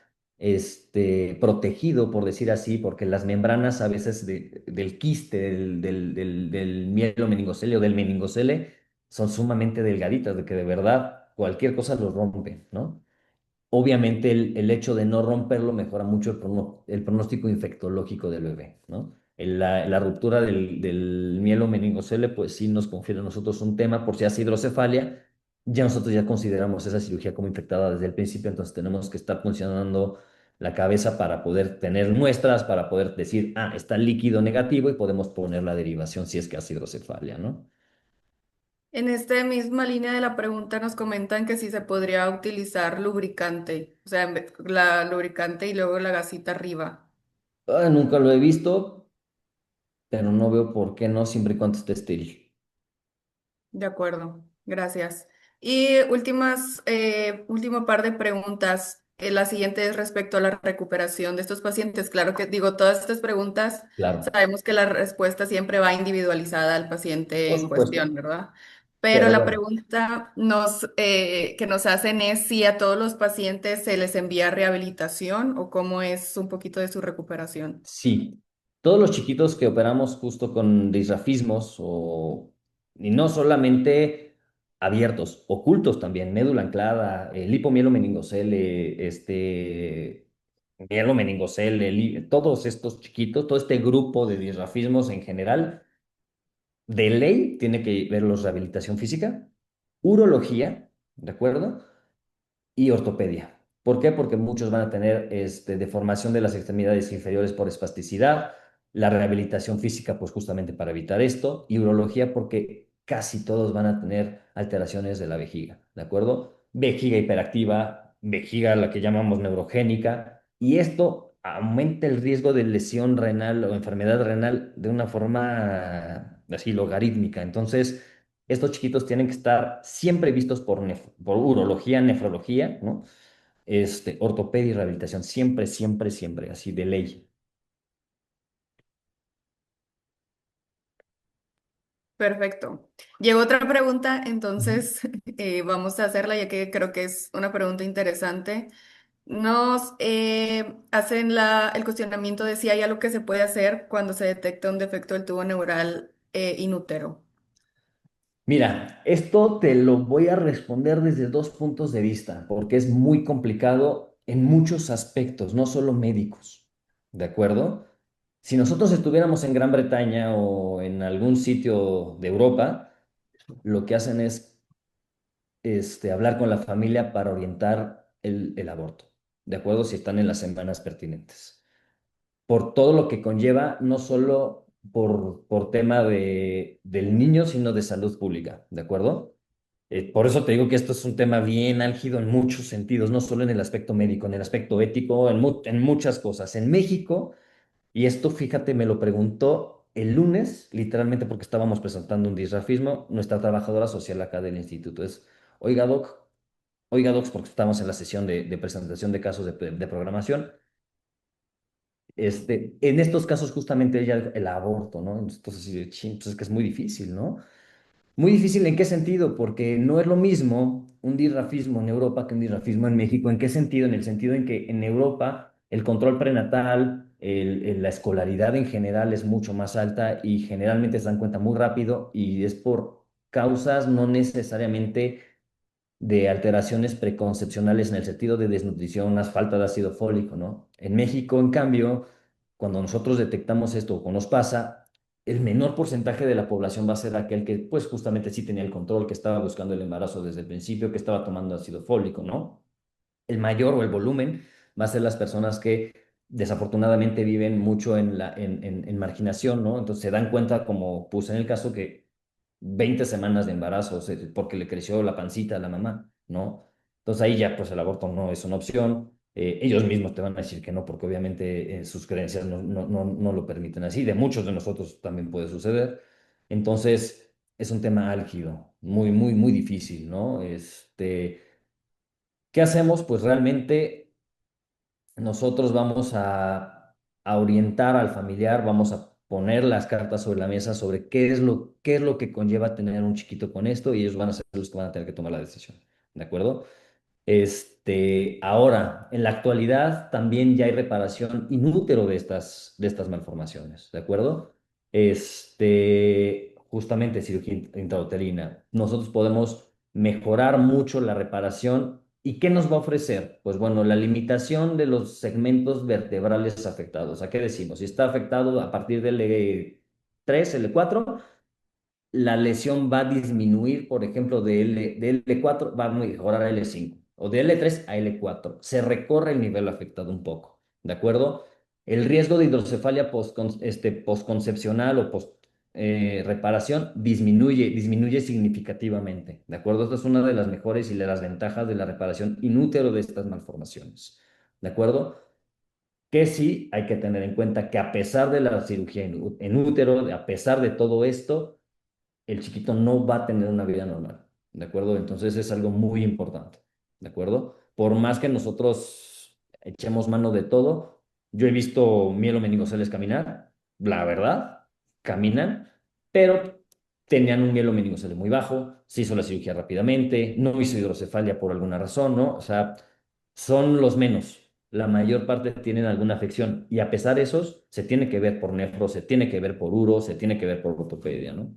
protegido, por decir así, porque las membranas a veces del quiste, del mielo meningocele o del meningocele, son sumamente delgaditas, de que de verdad cualquier cosa los rompe, ¿no? Obviamente el hecho de no romperlo mejora mucho el pronóstico infectológico del bebé, ¿no? La ruptura del mielo meningocele, pues sí nos confiere a nosotros un tema por si hace hidrocefalia, ya nosotros ya consideramos esa cirugía como infectada desde el principio, entonces tenemos que estar funcionando la cabeza para poder tener muestras, para poder decir, ah, está líquido negativo y podemos poner la derivación si es que hace hidrocefalia, ¿no? En esta misma línea de la pregunta nos comentan que si se podría utilizar lubricante, o sea, la lubricante y luego la gasita arriba. Ah, nunca lo he visto, pero no veo por qué no, siempre y cuando esté estéril. De acuerdo, gracias. Y último par de preguntas. La siguiente es respecto a la recuperación de estos pacientes. Claro que digo, todas estas preguntas, Claro, sabemos que la respuesta siempre va individualizada al paciente por en cuestión, supuesto. ¿verdad? Pero Pero la bueno, pregunta que nos hacen es si a todos los pacientes se les envía rehabilitación o cómo es un poquito de su recuperación. sí, todos los chiquitos que operamos justo con disrafismos y no solamente abiertos, ocultos también, médula anclada, lipomielo meningocele, mielo meningocele, todos estos chiquitos, todo este grupo de disrafismos en general, de ley tiene que verlos rehabilitación física, urología, ¿de acuerdo? Y ortopedia. ¿Por qué? Porque muchos van a tener deformación de las extremidades inferiores por espasticidad, la rehabilitación física, pues justamente para evitar esto, y urología porque casi todos van a tener alteraciones de la vejiga, ¿de acuerdo? Vejiga hiperactiva, vejiga la que llamamos neurogénica, y esto aumenta el riesgo de lesión renal o enfermedad renal de una forma así logarítmica. Entonces, estos chiquitos tienen que estar siempre vistos por urología, nefrología, ¿no? Ortopedia y rehabilitación, siempre, siempre, siempre, así de ley. Perfecto. Llegó otra pregunta, Ujú. entonces vamos a hacerla ya que creo que es una pregunta interesante. Nos hacen el cuestionamiento de si hay algo que se puede hacer cuando se detecta un defecto del tubo neural inútero. Mira, esto te lo voy a responder desde dos puntos de vista, porque es muy complicado en muchos aspectos, no solo médicos, ¿de acuerdo? Si nosotros estuviéramos en Gran Bretaña o en algún sitio de Europa, lo que hacen es hablar con la familia para orientar el aborto, ¿de acuerdo? Si están en las semanas pertinentes. por todo lo que conlleva, no solo por tema del niño, sino de salud pública, ¿de acuerdo? Por eso te digo que esto es un tema bien álgido en muchos sentidos, no solo en el aspecto médico, en el aspecto ético, en muchas cosas. En México, y esto, fíjate, me lo preguntó el lunes, literalmente porque estábamos presentando un disrafismo, nuestra trabajadora social acá del instituto. Es, oiga, doc, oiga, docs, porque estamos en la sesión de presentación de casos de programación. En estos casos, justamente ella, el aborto, ¿no? Entonces, sí, chin, pues es que es muy difícil, ¿no? Muy difícil ¿en qué sentido? Porque no es lo mismo un disrafismo en Europa que un disrafismo en México. ¿En qué sentido? En el sentido en que en Europa el control prenatal, la escolaridad en general es mucho más alta y generalmente se dan cuenta muy rápido y es por causas no necesariamente de alteraciones preconcepcionales en el sentido de desnutrición, una falta de ácido fólico, ¿no? En México, en cambio, cuando nosotros detectamos esto o nos pasa, el menor porcentaje de la población va a ser aquel que, pues, justamente sí tenía el control, que estaba buscando el embarazo desde el principio, que estaba tomando ácido fólico, ¿no? El mayor o el volumen va a ser las personas que desafortunadamente viven mucho en marginación, ¿no? Entonces se dan cuenta, como puse en el caso, que 20 semanas de embarazo, o sea, porque le creció la pancita a la mamá, ¿no? Entonces ahí ya pues el aborto no es una opción. Ellos mismos te van a decir que no, porque obviamente sus creencias no lo permiten así. De muchos de nosotros también puede suceder. Entonces es un tema álgido, muy, muy, muy difícil, ¿no? ¿Qué hacemos? Pues realmente nosotros vamos a orientar al familiar, vamos a poner las cartas sobre la mesa sobre qué es lo que conlleva tener un chiquito con esto y ellos van a ser los que van a tener que tomar la decisión. ¿De acuerdo? Ahora, en la actualidad también ya hay reparación in útero de estas malformaciones, ¿de acuerdo? Justamente cirugía intrauterina. Nosotros podemos mejorar mucho la reparación. ¿Y qué nos va a ofrecer? Pues bueno, la limitación de los segmentos vertebrales afectados. ¿A qué decimos? Si está afectado a partir del L3, L4, la lesión va a disminuir, por ejemplo, de L4 va a mejorar a L5 o de L3 a L4. Se recorre el nivel afectado un poco, ¿de acuerdo? El riesgo de hidrocefalia postconcepcional o post reparación disminuye significativamente, ¿de acuerdo? Esta es una de las mejores y de las ventajas de la reparación inútero de estas malformaciones, ¿de acuerdo? Que sí hay que tener en cuenta que a pesar de la cirugía en útero, a pesar de todo esto, el chiquito no va a tener una vida normal, ¿de acuerdo? Entonces es algo muy importante, ¿de acuerdo? Por más que nosotros echemos mano de todo, yo he visto mielomeningocele caminar, la verdad, caminan, pero tenían un mielomeningocele muy bajo, se hizo la cirugía rápidamente, no hizo hidrocefalia por alguna razón, ¿no? O sea, son los menos. La mayor parte tienen alguna afección y a pesar de esos, se tiene que ver por nefro, se tiene que ver por uro, se tiene que ver por ortopedia, ¿no?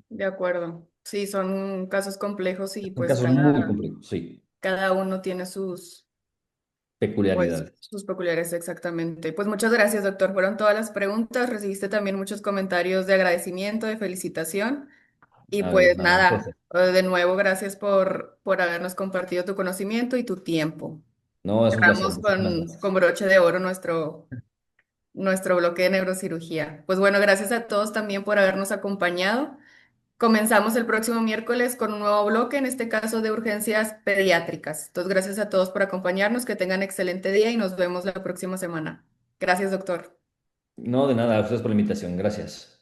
De acuerdo. Sí, son casos complejos y Son pues casos muy complejos, sí, cada uno tiene pues, peculiaridades. sus peculiares exactamente. Pues muchas gracias, doctor. Fueron todas las preguntas. Recibiste también muchos comentarios de agradecimiento, de felicitación. Y pues A usted. nada, de nuevo, gracias por habernos compartido tu conocimiento y tu tiempo. No, es un placer. Cerramos Muchísimas gracias. con broche de oro nuestro bloque de neurocirugía. Pues bueno, gracias a todos también por habernos acompañado. Comenzamos el próximo miércoles con un nuevo bloque, en este caso de urgencias pediátricas. Entonces, gracias a todos por acompañarnos, que tengan excelente día y nos vemos la próxima semana. Gracias, doctor. No, de nada, a ustedes por la invitación. Gracias.